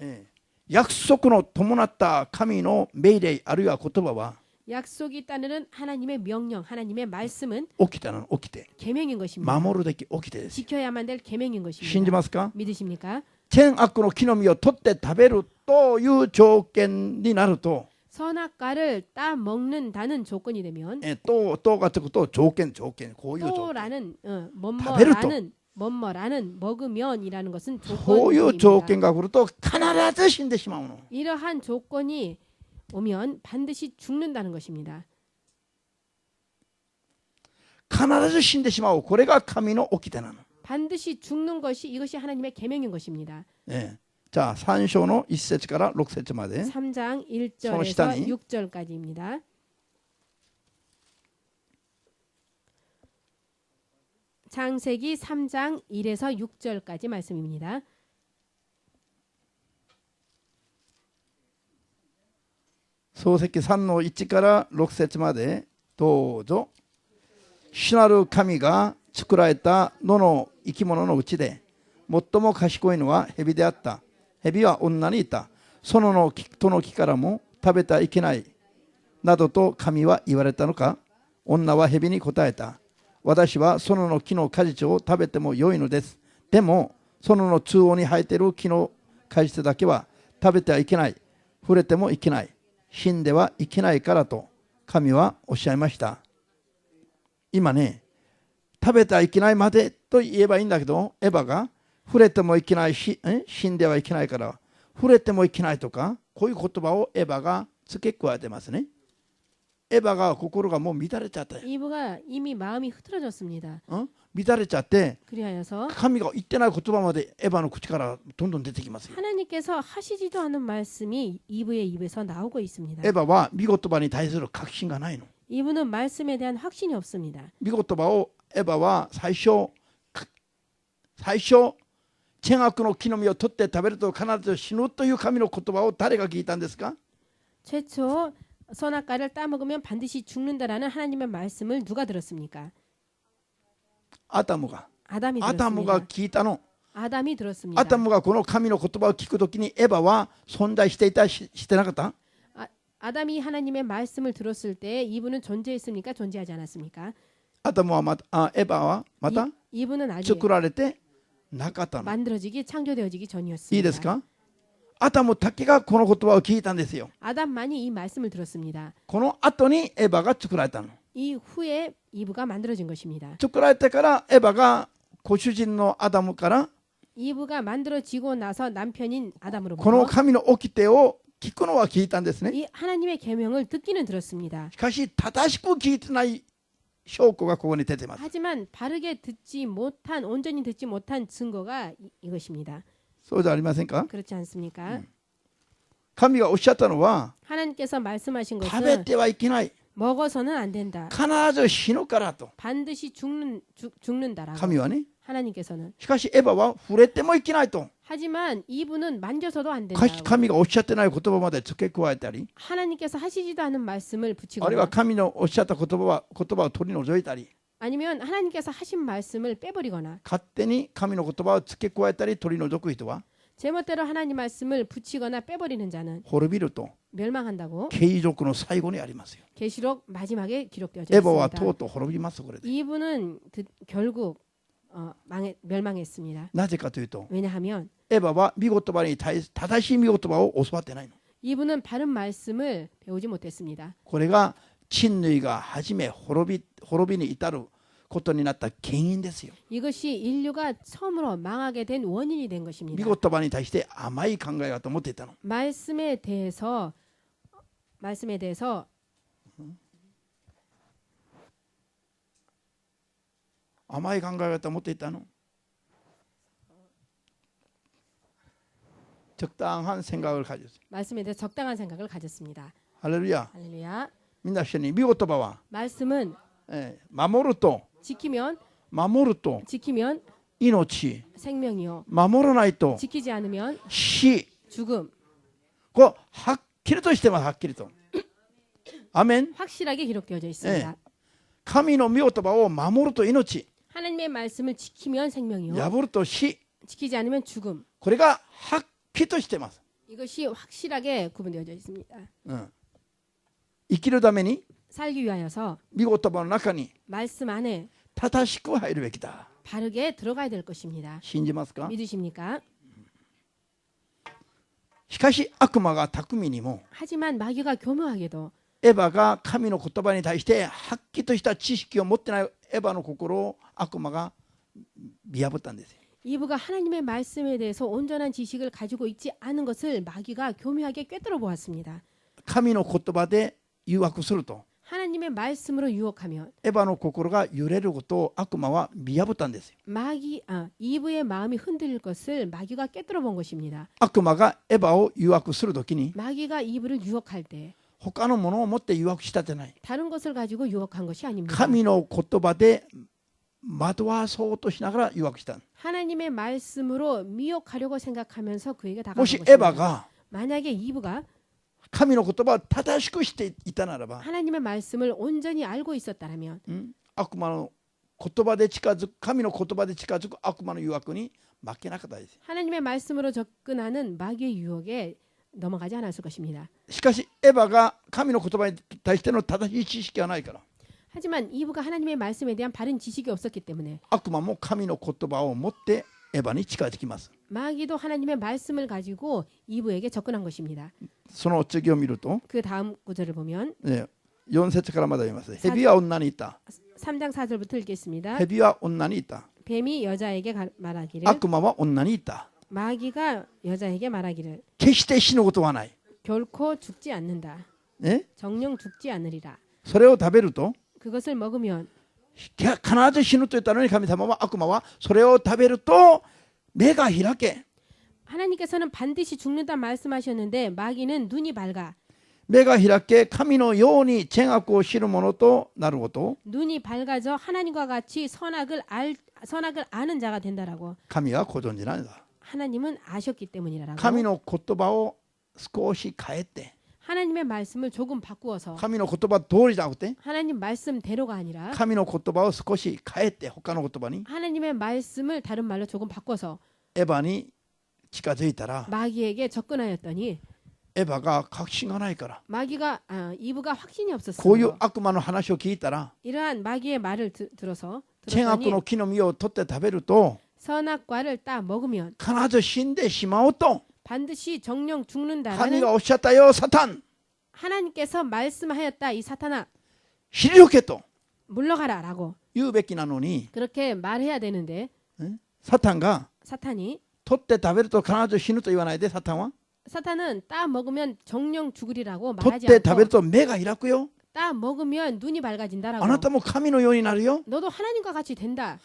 約束の伴った神の命令あるいは言葉は 약속이 따르는 하나님의 명령, 하나님의 말씀은 掟なの、掟。 계명인 것입니다. 守るべき掟です。 지켜야만 될 계명인 信じ 것입니다. ますか？ 믿으십니까? 善悪の木の実を取って食べるという条件になると、 선악과를 따 먹는다는 조건이 되면 とがつくと条件、こういう条件。 또라는 타베르토. 뭐뭐라는 먹으면이라는 것은 こういう条 조건입니다. 件が来ると必ず死んでしまうの。 이러한 조건이 오면 반드시 죽는다는 것입니다. 必ず死んでしまう。これが神の掟なの。 반드시 죽는 것이 이것이 하나님의 계명인 것입니다. じゃあ3章の1節から6節まで 3장 1절에서 その下に 6절까지입니다. 창세기 3장 1에서 6절까지 말씀입니다. 創世記3の1から6節までどうぞ。主なる神が作られた野の生き物のうちで最も賢いのは蛇であった。蛇は女にいた。園の木との木からも食べてはいけないなどと神は言われたのか。女は蛇に答えた。私は園の木の果実を食べてもよいのです。でも園の中央に生えている木の果実だけは食べてはいけない。触れてもいけない。死んではいけないからと神はおっしゃいました。今ね、食べてはいけないまでと言えばいいんだけど、エヴァが触れてもいけないし、死んではいけないから触れてもいけないとか、こういう言葉をエヴァが付け加えてますね。エヴァが心がもう乱れちゃった。 이브가 이미 마음이 흐트러졌습니다. 乱れちゃって 그리하여서 神が言ってない言葉までエヴァの口からどんどん出てきますよ。 하나님께서 하시지도 않은 말씀이 이브의 입에서 나오고 있습니다. エヴァは御言葉に対する確信がないの。 이브는 말씀에 대한 확신이 없습니다. 御言葉をエヴァは最初善悪の木の実を取って食べると必ず死ぬという神の言葉を誰が聞いたんですか？ 최초 선악과를 따먹으면 반드시 죽는다라는 하나님의 말씀을 누가 들었습니까? アダムが 아담이 アダムが 들었습니다. 聞いたの。 아담이 들었습니다. アダムがこの神の言葉を聞くときにエヴァは存在していたしてなかった？ 아담이 하나님의 말씀을 들었을 때 이브는 존재했습니까? 존재하지 않았습니까? アダムはまたエヴァはまた 이브는 아직 作られてなかったの。 만들어지기 창조되어지기 いい 전이었습니다. ですか？アダムだけがこの言葉を聞いたんですよ。 아담만이 이 말씀을 들었습니다. この後にエヴァが作られたの。 이 후에 이브가 만들어진 것입니다. 作られてからエヴァがご主人のアダムから 이브가 만들어지고 나서 남편인 この 아담으로부터 神の掟を聞くのは聞いたんですね。 이 하나님의 계명을 듣기는 들었습니다. しかし正しく聞いてない証拠がここに出てます。 하지만 바르게 듣지 못한 온전히 듣지 못한 증거가 이것입니다. そうじゃありませんか？ 그렇지 않습니까? 神がおっしゃったのは 하나님께서 말씀하신 食べ 것은 てはいけない。 먹어서는 안 된다. 必ず死ぬからと。 반드시 죽는다라고. 神はね。 하나님께서는. しかしエヴァは触れてもいけないと。 하지만 이분은 만져서도 안 かし 된다. 神がおっしゃってない言葉まで付け加えたり、 하나님께서 하시지도 않은 말씀을 あるい 붙이거나 は神のおっしゃった言葉を取り除いたり、 아니면 하나님께서 하신 말씀을 빼버리거나 勝手に神の言葉を付け加えたり取り除く人は 제멋대로 하나님 말씀을 붙이거나 빼버리는 자는 滅びると 멸망한다고 継続の最後にありますよ。 계시록 마지막에 기록되어져 エヴァは 있습니다. とうとう滅びます。これで 이분은 결국 멸망했습니다. なぜかというと 왜냐하면 エヴァは御言葉に対し正しい御言葉を教わってないの。 이분은 바른 말씀을 배우지 못했습니다. これが人類が初め滅びに至ることになった原因ですよ。 이것이 인류가 처음으로 망하게 된 원인이 된 것입니다. 御言葉に対して甘い考え方を持っていたの。 말씀에 대해서甘い考え方を持っていたの。 적당한 생각을 가졌어요. 말씀에 대해 적당한 생각을 가졌습니다. 할렐루야. 할렐루야. みんな一緒に御言葉は 말씀은 守ると 지키면 命、 생명이요. 守らないと 지키지 않으면 死。 죽음. こうはっきりとしてます。はっきりと。アメン。 확실하게 기록되어져 있습니다. 神の御言葉を守ると命、 하나님의 말씀을 지키면 생명이요. 破ると死。 지키지 않으면 죽음. これがはっきりとしてます。 이것이 확실하게 구분되어져 있습니다. 生きるために 살기 위하여서 御言葉の中に 말씀 안에 正しく入るべきだ。 바르게 들어가야 될 것입니다. 信じますか？ 믿으십니까? しかし悪魔が巧みにも 하지만 마귀가 교묘하게도 エヴァが神の言葉に対してはっきりとした知識を持ってないエヴァの心を悪魔が見破ったんですよ。 이브가 하나님의 말씀에 대해서 온전한 지식을 가지고 있지 않은 것을 마귀가 교묘하게 꿰뚫어 보았습니다. 神の言葉で誘惑すると 하나님의 말씀으로 유혹하면 エヴァの心が揺れることを悪魔は見破ったんですよ。 이브의 마음이 흔들릴 것을 마귀가 꿰뚫어 본 것입니다. 悪魔がエヴァを誘惑するときに 마귀가 이브를 유혹할 때 他のものを持って誘惑したじゃない。 다른 것을 가지고 유혹한 것이 아닙니다. 神の言葉で惑わそうとしながら誘惑した。 하나님의 말씀으로 미혹하려고 생각하면서 그에게 も 다가간 しエヴァ 것입니다. が 만약에 이브가 神の言葉を正しくしていたならば、 하나님의 말씀을 온전히 알고 있었다면 悪魔の言葉で近づく、神の言葉で近づく悪魔の誘惑に負けなかったです。 하나님의 말씀으로 접근하는 마귀의 유혹에 넘어가지 않았을 것입니다. しかしエヴァが神の言葉に対しての正しい知識がないから、 하지만 이브가 하나님의 말씀에 대한 바른 지식이 없었기 때문에 悪魔も神の言葉を持ってエヴァに近づきます。 마귀도 하나님의 말씀을 가지고 이브에게 접근한 것입니다. その次を見ると、 그 다음 구절을 보면 4節からまだ読みます。蛇は女に言った。 3장 4절부터 읽겠습니다. 蛇は女に言った。 뱀이 여자에게 말하기를 悪魔は女に言った。 마귀가 여자에게 말하기를 決して死ぬことはない。 결코 죽지 않는다. ね、 정령 죽지 않으리라. それを食べると 그것을 먹으면 必ず死ぬと言ったのに神様は悪魔はそれを食べると目が開け 하나님께서는 반드시 죽는다 말씀하셨는데 마귀는 눈이 밝아 目が開け神のように善悪を知るものとなることを 눈이 밝아져 하나님과 같이 선악을 아는 자가 된다라고 神はご存じなんだ 하나님은 아셨기 때문이라고 神の言葉を少し変えて 하나님의 말씀을 조금 바꾸어서 神の言葉通りじゃなくて 하나님 말씀대로가 아니라 神の言葉を少し変えて他の言葉に 하나님의 말씀을 다른 말로 조금 바꿔서 エヴァに近づいたら 마귀에게 접근하였더니 エヴァが確信がないから 이브가 확신이 こういう 없었어요. 悪魔の話を聞いたら 이러한 마귀의 말을 들었더니 善悪の木の実を取って食べると 선악과를 따 먹으면 必ず死んでしまうと 반드시 정령 神 죽는다라는 がおっしゃったよサタン 하나님께서 말씀하였다. 이 사탄아 退けと 물러가라라고 言うべきなのに 그렇게 말해야 되는데 サタンが 사탄이 取って食べると必ず死ぬと言わないでサタンは 사탄은 따 먹으면 정령 죽으리라고 取っ 말하지 て食べる 않고 と目が開くよ 따 먹으면 눈이 あ 밝아진다라고 なたも神のようになるよ 너도 하나님과 같이 된다.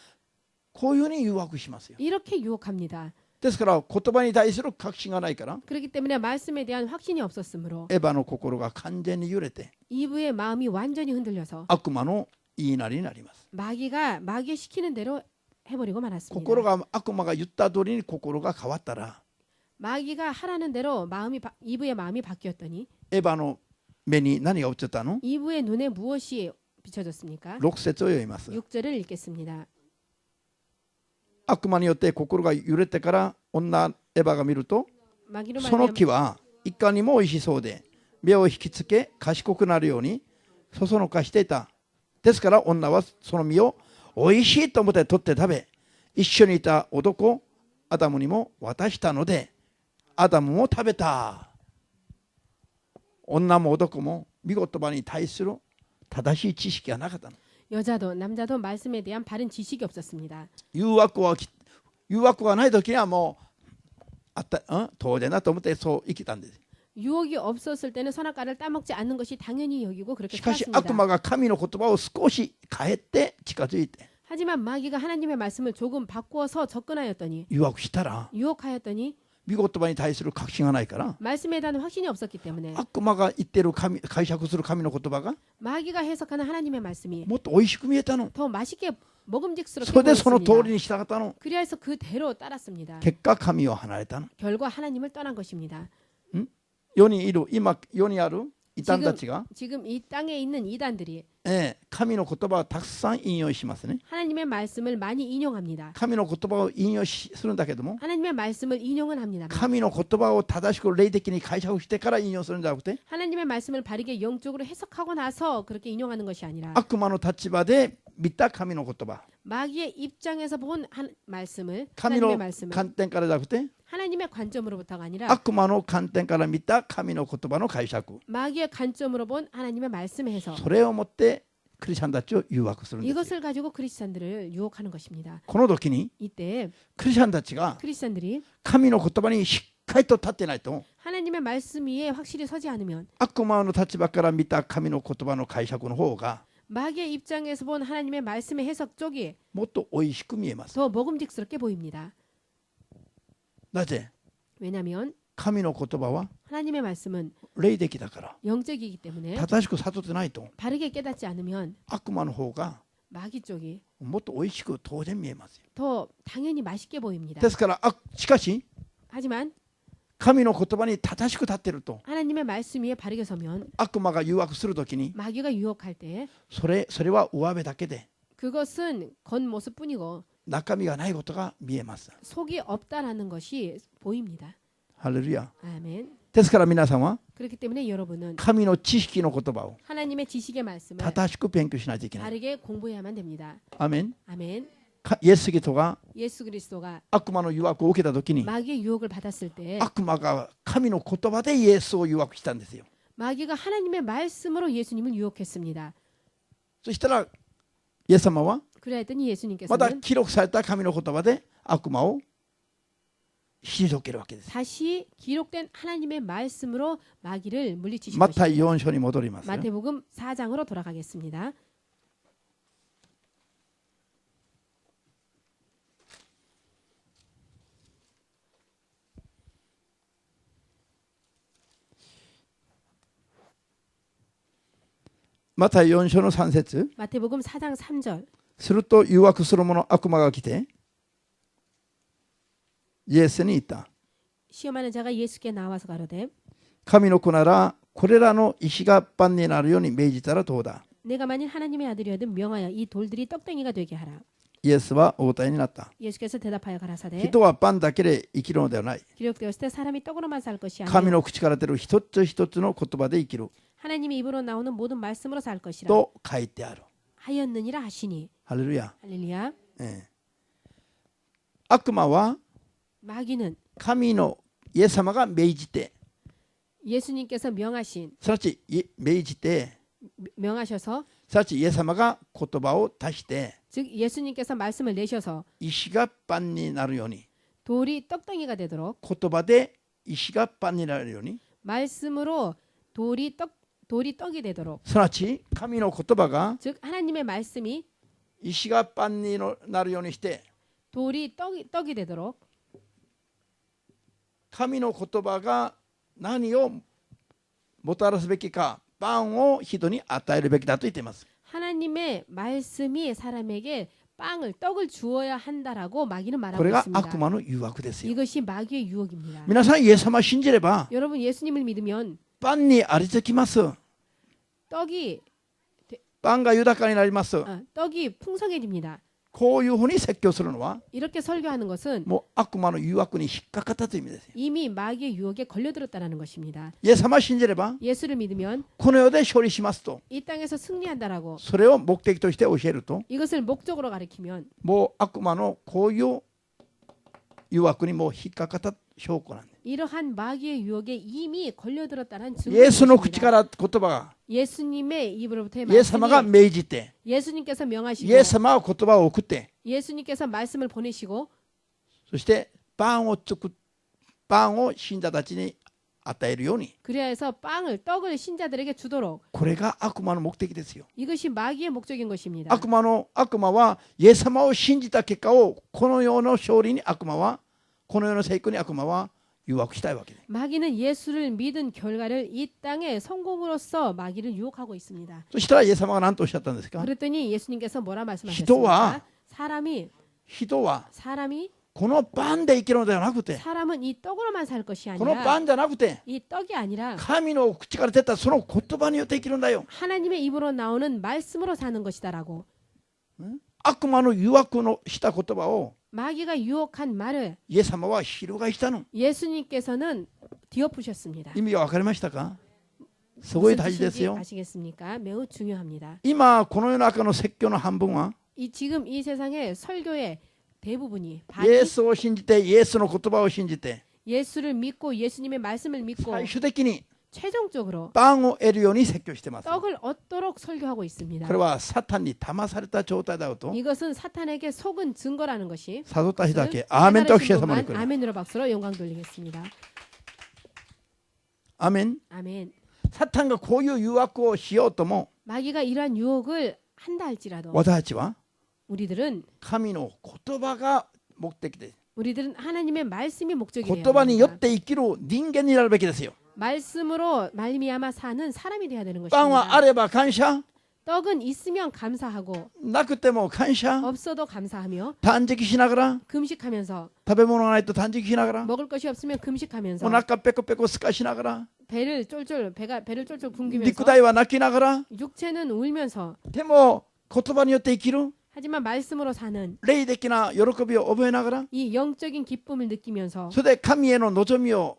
こういうふうに誘惑しますよ 이렇게 유혹합니다. ですから言葉に対する確信がないから 그렇기 때문에 말씀에 대한 확신이 없었으므로 エヴァの心が完全に揺れて 이브의 마음이 완전히 흔들려서 悪魔の言いなりになります 마귀의 시키는 대로 해버리고 말았습니다. 心が悪魔が言った通りに心が変わったら 마귀가 하라는 대로 이브의 마음이 바뀌었더니 エヴァの目に何が映ったの 이브의 눈에 무엇이 비춰졌습니까? 6節を読みます 6절을 읽겠습니다. 悪魔によって心が揺れてから女エヴァが見ると 마귀로 その 말하면 木はいかにも美味しそうで目を引きつけ賢くなるようにそそのかしていたですから女はその実を美味しいと思って取って食べ一緒にいた男アダムにも渡したのでアダムも食べた女も男も御言葉に対する正しい知識がなかったの 여자도 남자도 말씀에 대한 바른 지식이 없었습니다. 誘惑がない時にはもうあった、当然だと思ってそう生きたんです 유혹이 없었을 때는 선악과를 따먹지 않는 것이 당연히 여기고 그렇게 しかし 살았습니다. 悪魔が神の言葉を少し変えて近づいて 하지만 마귀가 하나님의 말씀을 조금 바꾸어서 접근하였더니 誘惑したら 유혹하였더니 御言葉に対する確信がないから 말씀에 대한 확신이 없었기 때문에 悪魔が言っている解釈する神の言葉が 마귀가 해석하는 하나님의 말씀이 もっと美味しく見えたの 더 맛있게 먹음직스럽게 それでその通り 보였습니다. に従ったの 그리하여서 그대로 따랐습니다. 結果神を離れたの 결과 하나님을 떠난 것입니다. 世にいる今世にある異端たちが 지금 이 땅에 있는 이단들이 神の言葉をたくさん引用しますね 하나님의 말씀을 많이 인용합니다. 神の言葉を引用するんだけども 하나님의 말씀을 인용은 합니다. 神の言葉を正しく霊的に解釈してから引用するんじゃなくて 하나님의 말씀을 바르게 영적으로 해석하고 나서 그렇게 인용하는 것이 아니라 悪魔の立場で見た神の言葉 마귀의 입장에서 본 말씀을 神 하나님의 の 말씀을 観点からじゃなくて 하나님의 관점으로부터가 아니라 悪魔の観点から見た神の言葉の解釈 마귀의 관점으로 본 하나님의 말씀의 해석 それをもってクリスチャンたちを誘惑するんですよ 이것을 가지고 크리스찬들을 유혹하는 것입니다. この時に 이때 クリスチャンたちが 크리스찬들이 神の言葉にしっかりと立ってないと 하나님의 말씀 위에 확실히 서지 않으면 悪魔の立場から見た神の言葉の解釈の方が 마귀의 입장에서 본 하나님의 말씀의 해석 쪽이 もっと美味しく見えます 더 먹음직스럽게 보입니다. なぜ 왜냐하면 神の言葉は 하나님의 말씀은 霊的だから 영적이기 때문에 正しく悟ってないと 바르게 깨닫지 않으면 悪魔の方が 마귀 쪽이 もっと美味しく当然見えますよ 더 당연히 맛있게 보입니다. ですからしかし 하지만 神の言葉に正しく立っていると 하나님의 말씀 위에 바르게 서면 悪魔が誘惑するときに 마귀가 유혹할 때 それは上辺だけで 그것은 겉모습뿐이고 中身がないことが見えます 속이 없다라는 것이 보입니다. ハレルヤ 아멘. ですから皆さんは 그렇기 때문에 여러분은 神の知識の言葉を 하나님의 지식의 말씀을 正しく勉強しないといけない 바르게 공부해야만 됩니다. アメン 아멘. イエス・キリストが 예수 그리스도가 悪魔の誘惑を受けたときに 마귀의 유혹을 받았을 때 悪魔が神の言葉でイエスを誘惑したんですよ 마귀가 하나님의 말씀으로 예수님을 유혹했습니다. そしたらイエス様は 그래야했더니 また 예수님께서는 記録された神の言葉で悪魔を退けるわけです 다시 기록된 하나님의 말씀으로 마귀를 물리치신 マタイ 것입니다. 4章に戻りますよ 마태복음 4장으로 돌아가겠습니다. マタイ4章の3節 마태복음 4장 3절. すると誘惑する者悪魔が来てイエスに言った。 시험하는 자가 예수께 나와서 가로되 神の子ならこれらの石がパンになるように命じたらどうだ。 내가 만일 하나님의 아들이거든 명하여 이 돌들이 떡덩이가 되게 하라. イエスはお答えになった。 예수께서 대답하여 가라사대 人はパンだけで生きるのではない。 기록되었을 때 사람이 떡으로만 살 것이 神 아니라 の口から出る一つ一つの言葉で生きる 하나님의 입으로 나오는 모든 말씀으로 살 것이라 と書いてある。 하였느니라 하시니. ハレルヤ。 할렐루야. 悪魔は 마귀는 神のイエス様が命じて、 예수님께서 명하신 すなわち命じて、 명하셔서 すなわちイエス様が言葉を足して、 즉 예수님께서 말씀을 내셔서 石がパンになるように、 돌이 떡덩이가 되도록 言葉で石がパンになるように、 말씀으로 돌이 떡이 되도록 すなわち神の言葉が 즉 하나님의 말씀이 石がパンになるようにして、 돌이 떡이 되도록 神の言葉が何をもたらすべきか、パンを人に与えるべきだと言っています。 하나님의 말씀이 사람에게 떡을 주어야 한다라고 마귀는 こ 말하고 れが 있습니다. 悪魔の誘惑ですよ。 이것이 마귀의 유혹입니다. 皆さんイエス様を信じれば 여러분 예수님을 믿으면 パンにありつきます。 떡이 パンが豊かになります。 떡이 풍성해집니다. こういうふうに説教するのは 이렇게 설교하는 것은 もう悪魔の誘惑に引っかかったという意味ですよ。 이미 마귀의 유혹에 걸려들었다는 것입니다. イエス様を信じれば 예수를 믿으면 この世で勝利しますと、 이 땅에서 승리한다라고 それを目的として教えると、 이것을 목적으로 가리키면 もう悪魔のこういう誘惑にもう引っかかった証拠なんです。 이러한 마귀의 유혹에 이미 걸려들었다는 イエスの口 증거입니다. から言葉が 예수님의 입으로부터의 イエス様が 말씀이 命じて、 예수님께서 イ 명하시고 エス様は言葉を送って、 예수님께서 말씀을 보내시고 そしてパンを信者たちに与えるように、 그래야 해서 떡을 신자들에게 주도록 これが悪魔の目的ですよ。 이것이 마귀의 목적인 것입니다. 悪魔はイエス様を信じた結果をこの世の勝利にこの世の成功に悪魔は誘惑したいわけです。 마귀는 예수를 믿은 결과를 이 땅의 성공으로서 마귀를 유혹하고 있습니다. そしたらイエス様が何とおっしゃったんですか。 그랬더니 예수님께서 뭐라 人 말씀하셨습니까? は 사람이 このパンで生きるのではなくて、 사람은 이 떡으로만 살 것이 このパ 아니라 ンじゃなくて 이 떡이 아니라 神の口から出たその言葉によって生きるんだよ。 하나님의 입으로 나오는 말씀으로 사는 것이다라고. 悪魔の誘惑のした言葉を 마귀가 유혹한 말을 イエス様は翻したの。 예수님께서는 뒤엎으셨습니다. 意味が分かりましたか。すごい 무슨 大事です 뜻인지 よ。 아시겠습니까? 매우 중요합니다. 今この世の中の説教の半分は 지금 이 세상의 설교의 대부분이 イ 반이 エスを信じてイエスの言葉を信じて 예수를 믿고 예수님의 말씀을 믿고 最終的に 최종적으로 パンを得るように説教してます。 떡을 얻도록 설교하고 있습니다. これはサタンに騙された状態だと 이것은 사탄에게 속은 증거라는 것이 悟った人だけアーメンと主様に来る。 아멘으로 박수로 영광 돌리겠습니다. アーメン。 아멘. サタンがこういう誘惑をしようとも 마귀가 이러한 유혹을 한다 할지라도 私たちは 우리들은 神の言葉が目的で 우리들은 하나님의 말씀이 목적이에요. 言葉によって生きる人間になるべきですよ。 말씀으로 말미암아 사는 사람이 돼야 되는 パンはあ 것입니다. れば感謝、 떡은 있으면 감사하고 なくても感謝、 없어도 감사하며 断食しながら、 금식하면서 食べ物がないと断食しながら、 먹을 것이 없으면 금식하면서 お腹ペコペコすかしながら、 배를 쫄쫄 굶기면서 肉体は泣きながら、 육체는 울면서 でも言葉によって生きる 하지만 말씀으로 사는 霊的な喜びを覚えながら、 이 영적인 기쁨을 느끼면서 それで神への望みを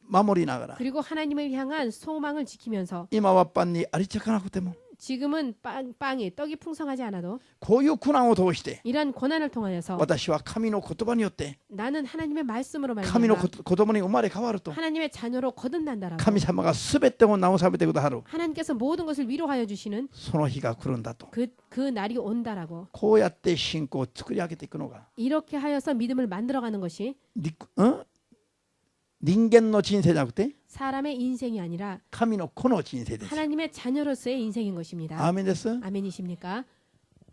守りながら、 그리고 하나님을 향한 소망을 지키면서 今はパンにありつかなくても 지금은 빵이 떡이 풍성하지 않아도 こういう苦難を通して 이러한 고난을 통하여서 私は神の言葉によって 나는 하나님의 말씀으로 神の 말미암아 子供に生まれ変わると 하나님의 자녀로 거듭난다라고 神様が全てを慰めてくださる 하나님께서 모든 것을 위로하여 주시는 その日が来るんだと 그 날이 온다라고 こうやって信仰を作り上げていくのが 이렇게 하여서 믿음을 만들어가는 것이 人間の人生じゃなくて 사람의 인생이 아니라 神の子の人生です。 하나님의 자녀로서의 인생인 것입니다. アーメンです。 아멘이십니까?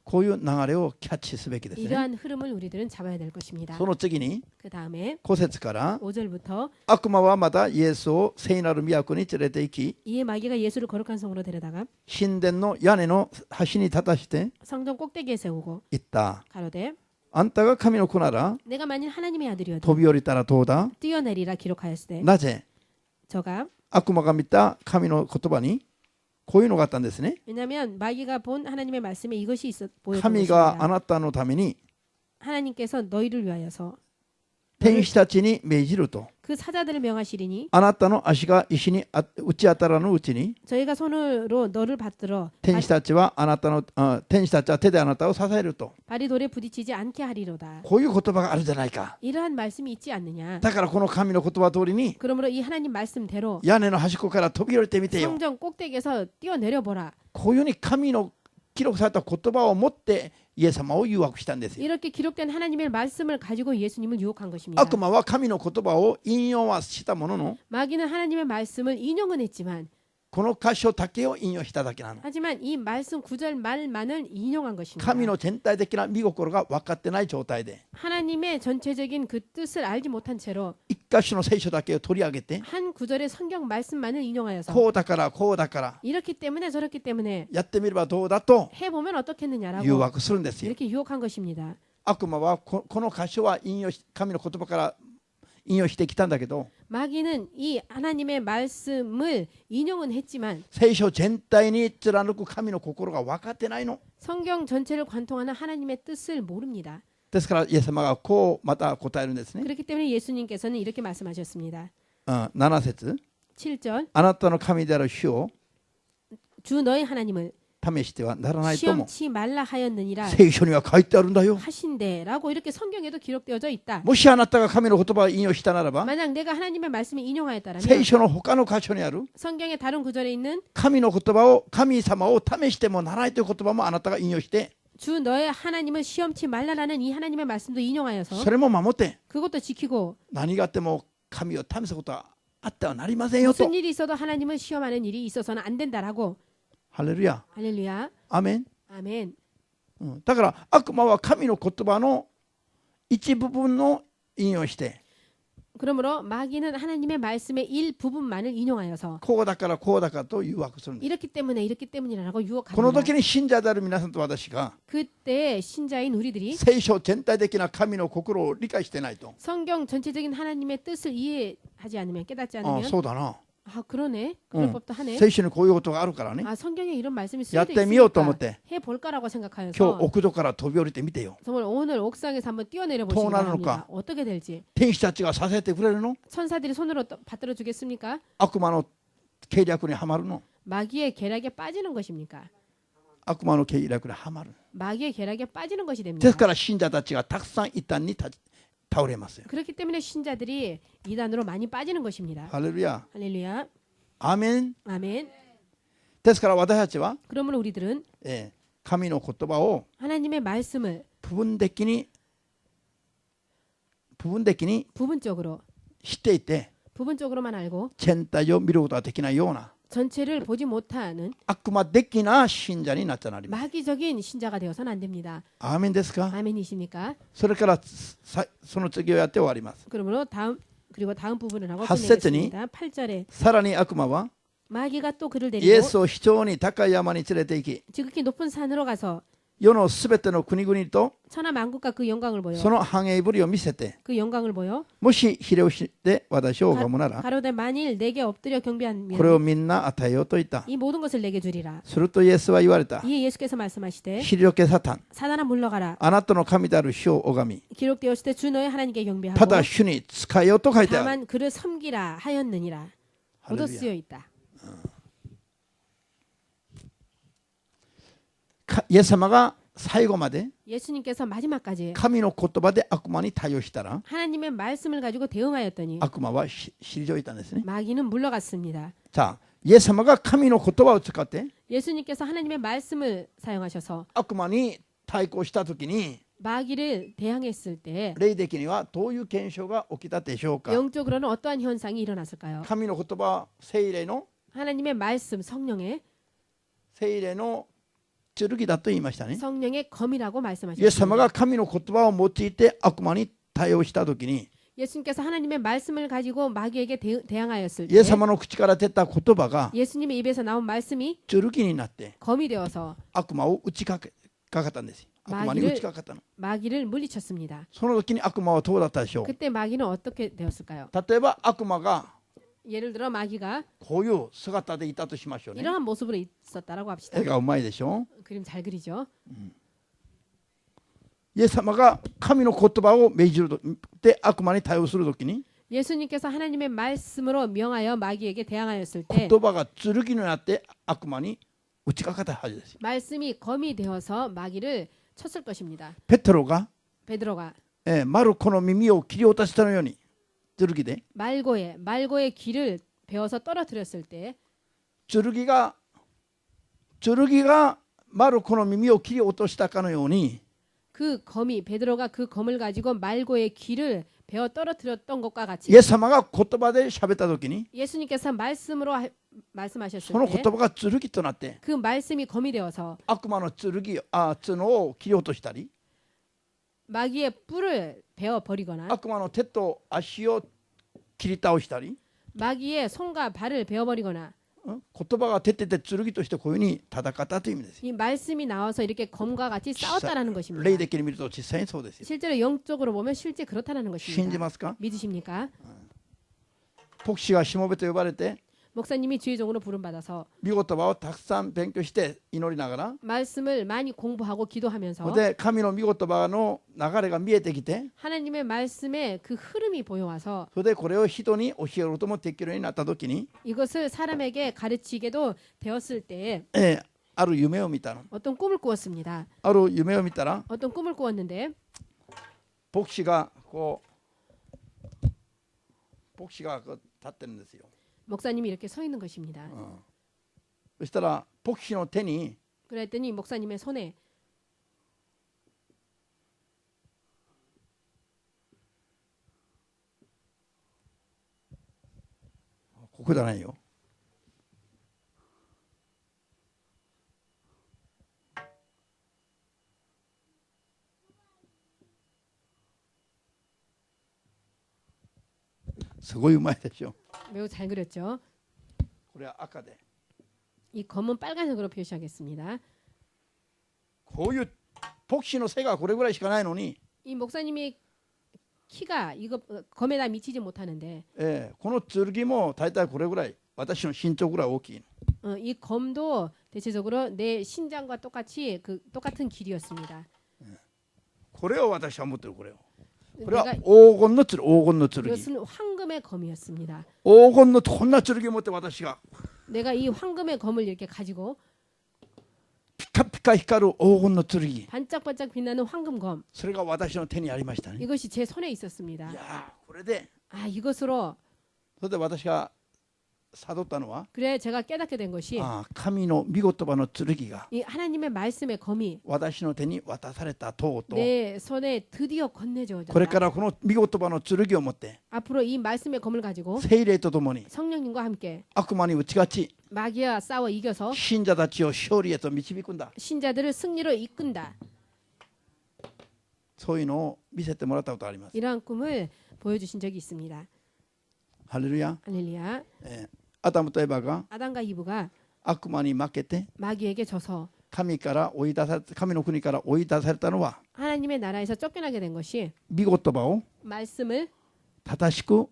こういう流れをキャッチすべきですね。 이러한 흐름을 우리들은 잡아야 될 것입니다. その次に 그 다음에 5節から 5절부터 悪魔はまたイエスを聖なる都に連れて行き 이에 마귀가 예수를 거룩한 성으로 데려다가 神殿の屋根の端に立たして 성전 꼭대기에 세우고 言った。 가로되 あんたが神の子なら 내가 만일 하나님의 아들이어도 飛び降りたらどうだ。 뛰어내리라 기록하였으되 なぜ 저가 悪魔が見た神の言葉にこういうのがあったんですね。 왜냐하면 마귀가 본 하나님의 말씀에 이것이 있어 보였던 神があ 것입니다. なたのために 하나님께서 너희를 위하여서 天使たちに命じると。 그 사자들을 명하시리니 あなたの足が石に打ち当たらぬうちに 저희가 손으로 너를 받들어 天使たちは天使たちは手であなたを支えると。 발이 돌에 부딪히지 않게 하리로다. こういう言葉があるじゃないか。 이러한 말씀이 있지 않느냐. だからこの神の言葉通りに 그러므로 이 하나님 말씀대로 屋根の端っこから飛び降りてみてよ。 성전 꼭대기에서 뛰어내려 보라. こういうふうに神の記録された言葉を持ってイエス様を誘惑したんですよ。 이렇게 기록된 하나님의 말씀을 가지고 예수님을 유혹한 것입니다. 悪魔は神の言葉を引用はしたものの 마귀는 하나님의 말씀을 인용은 했지만 この箇所だけを引用しただけなの。 하지만 이 말씀 9절 말만을 인용한 것입니다. 神の全体的な見心が分かってない状態で 하나님의 전체적인 그 뜻을 알지 못한 채로 一箇所の聖書だけを取り上げて 한 구절의 성경 말씀만을 인용하여서 こうだからこうだから 이렇기 때문에 저렇기 때문에 やってみればどうだと 해보면 어떻겠느냐라고 誘惑するんですよ。 이렇게 유혹한 것입니다. 悪魔はこの箇所は神の言葉から引用してきたんだけど 마귀는 이 하나님의 말씀을 인용은 했지만 聖書全体に貫く神の心が分かってないの。 성경 전체를 관통하는 하나님의 뜻을 모릅니다. ですからイエス様がこうまた答えるんですね。 그렇기 때문에 예수님께서는 이렇게 말씀하셨습니다. 7節 7절 あなたの神である主を 주 너의 하나님을 試してはならないとも 시험치 말라 하였느니라 聖書には書いてあるんだよ。 하신대라고 이렇게 성경에도 기록되어져 있다. もしあなたが神の言葉を引用したならば 만약 내가 하나님의 말씀을 인용하였다라면 聖書の他の箇所にある 성경의 다른 구절에 있는 神の言葉を神様を試してもならないという言葉もあなたが引用して 주 너의 하나님을 시험치 말라라는 이 하나님의 말씀도 인용하여서 それも守って 그것도 지키고 何があっても神を試すことはあってはなりませんよと。 무슨 일이 있어도 하나님을 시험하는 일이 있어서는 안 된다라고. ハレルヤ。 할렐루야. アメン。 아멘. だから悪魔は神の言葉の一部分を引用して 그러므로 마귀는 하나님의 말씀의 일부분만을 인용하여서 こうだからこうだからと誘惑するんです。 이렇기 때문이라고 この 유혹합니다. 時に信者である皆さんと私が 그때 신자인 우리들이 聖書全体的な神の心を理解してないと 성경 전체적인 하나님의 뜻을 이해하지 않으면 깨닫지 あ 않으면 そうだな 아 그러네. 그럴 법도 하네. 聖書にこういうことがあるからね 아 성경에 이런 말씀이 やっ 쓰여져 てみようと思っ 있으니까 て 해볼까라고 今日 생각하여서 屋上から飛び降りてみてよ 정말 오늘 옥상에서 한번 뛰어내려 보시기 또 나눌까? 바랍니다. 어떻게 될지. 天使たちが支えてくれるの 천사들이 손으로 받들어 주겠습니까? 悪魔の計略にはまるの 마귀의 계략에 빠지는 것입니까? 悪魔の計略にはまる 마귀의 계략에 빠지는 것이 で 됩니다. すから信者たちがたくさん異端に倒れますよ 그렇기 때문에 신자들이 이단으로 많이 빠지는 것입니다. ハレルヤ 할렐루야. アーメン 아멘. ですから私たちは 그러므로 우리들은 神の言葉を 하나님의 말씀을 部分的に部分적으로 知っていて 부분적으로만 알고 全体を見ることができないような 전체를 보지 못하는 悪魔的な信者になっちゃなります。 마귀적인 신자가 되어서는 안 됩니다. アーメンですか。 아멘이십니까? それからその次をやって終わります。 그러므로 그리고 다음 부분을 하고 8節に 끝내겠습니다. 8절에 さらに悪魔は 마귀가 또 그를 イエス 데리고 を非常に高い山に連れて行き 지극히 높은 산으로 가서 世のすべての国々と 천하 만국과 그 영광을 보여 その繁栄ぶりを見せて 그 영광을 보여 もしひれをして私を拝むなら 가로되 만일 내게 엎드려 これを 경배하면 みんな与えようと言った。 이 모든 것을 내게 주리라. するとイエスは言われた。 이에 예수께서 말씀하시되 退けサタン 사단아 물러가라. あなたの神である主を拝み 기록되었을 때 주 너의 하나님께 た 경배하고 だ主に仕えようと書いてある。 다만 그를 섬기라 하였느니라. 모두 쓰여 있다. イエス様が最後まで 예수님께서 마지막까지 神の言葉で悪魔に対応したら 하나님의 말씀을 가지고 대응하였더니 悪魔は退いたんですね。 마귀는 물러갔습니다. さあ、イエス様が神の言葉を使って 예수님께서 하나님의 말씀을 사용하셔서 悪魔に対抗したときに 마귀를 대항했을 때 霊的にはどういう現象が起きたでしょうか。 영적으로는 어떠한 현상이 일어났을까요? 神の言葉、聖霊の 하나님의 말씀, 성령의 聖霊の剣だと言いましたね。 성령의 검이라고 イエス様 말씀하셨습니다. が神の言葉を用いて悪魔に対応したときに、 예수님께서 하나님의 말씀을 가지고 마귀에게 대항하였을 イエス 때 様の口から出た言葉が 예수님의 입에서 나온 말씀이 剣になって 검이 되어서 悪魔を打ちかかったんです。悪魔に打ちかかったの。 마귀를 물리쳤습니다. その時に悪魔はどうだったでしょう。 그때 마귀는 어떻게 되었을까요? 例えば悪魔が 예를 들어 마귀가 こういう姿でいたとしましょうね。 이러한 모습으로 있었다라고 합시다. 絵がうまいでしょ。 그림 잘 그리죠. イエス様が神の言葉を命じるとで悪魔に対応するときに 예수님께서 하나님의 말씀으로 명하여 마귀에게 대항하였을 때 言葉が剣になって悪魔に打ちかかったはずです。 말씀이 검이 되어서 마귀를 쳤을 것입니다. ペテロが、 베드로가 マルコの耳を切り落としたのように剣で 말고의 귀를 베어서 떨어뜨렸을 때 剣がマルコの耳を切り落としたかのように 그 검이 베드로가 그 검을 가지고 말고의 귀를 베어 떨어뜨렸던 것과 같이 イエス様が言葉で喋った時に 예수님께서 말씀으로 말씀하셨을 その言 때 葉が剣となって 그 말씀이 검이 되어서 悪魔の角を切り落としたり 마귀의 뿔을 베어 버리거나 悪魔の手と足を切り倒したり 마귀의 손과 발을 베어 버리거나 言葉が出てて剣としてこういうふうに戦ったという意味です。 이 말씀이 나와서 이렇게 검과 같이 싸웠다라는 것입니다. 霊的に見ると実際にそうですよ。 실제로 영적으로 보면 실제 그렇다는 信じ 것입니다. ますか？ 믿으십니까? 牧師がしもべと呼ばれて 목사님이 주의종으로 부름받아서 御言葉をたくさん勉強して祈りながら 말씀을 많이 공부하고 기도하면서 で神の御言葉の流れが見えてきて 하나님의 말씀의 그 흐름이 보여와서 それでこれを人に教えることもできるようになった時に 이것을 사람에게 가르치게도 되었을 때에 ある夢を見たの。 어떤 꿈을 꾸었습니다. ある夢を見たら 어떤 꿈을 꾸었는데 牧師がこう立ってるんですよ。 목사님이 이렇게 서 있는 것입니다. そしたら牧師の手に 그랬더니 목사님의 손에 ここじゃないよ。すごいうまいでしょ。 매우 잘 그렸죠. これは赤で 이 검은 빨간색으로 표시하겠습니다. こういう牧師の背がこれぐらいしかないのに、 이 목사님이 키가 이거 검에다 미치지 못하는데 この剣も大体これぐらい私の身長ぐらい大きいの。 이 검도 대체적으로 내 신장과 똑같이 똑같은 길이었습니다. これを私は持ってる。これは 내가 黄金の剣。黄金の剣。 이것은 황금의 검이었습니다. 黄金のこんな剣を持って私が 내가 이 황금의 검을 이렇게 가지고 ピカピカ光る黄金の剣。 반짝반짝 빛나는 황금검 それが私の手にありましたね。 이것이 제 손에 있었습니다. いやこれで 이것으로 それで私が悟ったのは 그래 제가 깨닫게 된 것이 神の御言葉の剣が 이 하나님의 말씀의 검이 私の手に渡されたとうとう 내 손에 드디어 건네져졌다. これからこの御言葉の剣を持って 앞으로 이 말씀의 검을 가지고 聖霊とともに 성령님과 함께 悪魔に打ち勝ち 마귀와 싸워 이겨서 信者たちを勝利へと導くんだ。 신자들을 승리로 이끈다. そういうのを見せてもらったことがあります。 이러한 꿈을 보여주신 적이 있습니다. ハレルヤ。 할렐루야. アダムとエバが 아담과 이브가 悪魔に負けて 마귀에게 져서 神の国から追い出されたのは 하나님의 나라에서 쫓겨나게 된 것이 御言葉を 말씀을 正しく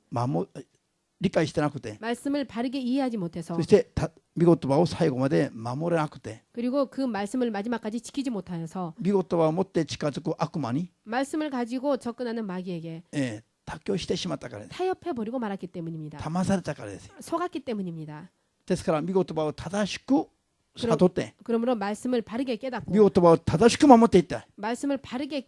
理解してなくて 말씀을 바르게 이해하지 못해서 そして御言葉を最後まで守れなくて 그리고 그 말씀을 마지막까지 지키지 못하여서 御言葉を持って近づく悪魔に 말씀을 가지고 접근하는 마귀에게 妥協してしまったからです。 타협해버리고 말았기 때문입니다. 騙されたからですよ。 속았기 때문입니다. ですから御言葉を正しく悟って 그러므로 말씀을 바르게 깨닫고 御言葉を正しく守っていった。 말씀을 바르게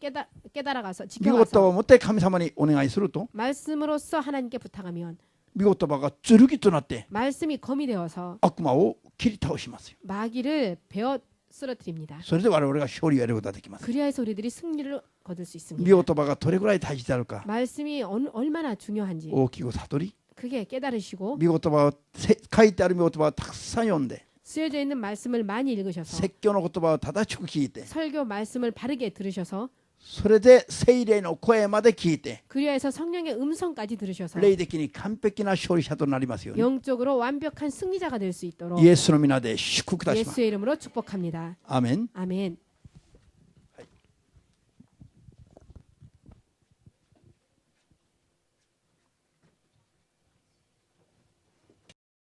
깨달아가서 御言葉 지켜가서 を持って神様にお願いすると 말씀으로써 하나님께 부탁하면 御言葉が剣となって 말씀이 검이 되어서 悪魔を切り倒しますよ。 마귀를 베어 쓰러뜨립니다. それで我々が勝利を得ることができます。 그리하여서 우리들이 승리를 거둘 수 있습니다. 御言葉がどれぐらい大事であるか 말씀이 얼마나 중요한지 大きく悟り 그게 깨달으시고 御言葉を書いてある御言葉をたくさん読んで 쓰여져 있는 말씀을 많이 읽으셔서 説教の言葉を正しく聞いて 설교 말씀을 바르게 들으셔서 それで聖霊の声まで聞いて 그리하여서 성령의 음성까지 들으셔서 霊的に完璧な勝利者となりますように 영적으로 완벽한 승리자가 될 수 있도록 イエスの皆で祝福いたします 예수의 이름으로 축복합니다. アーメン 아멘.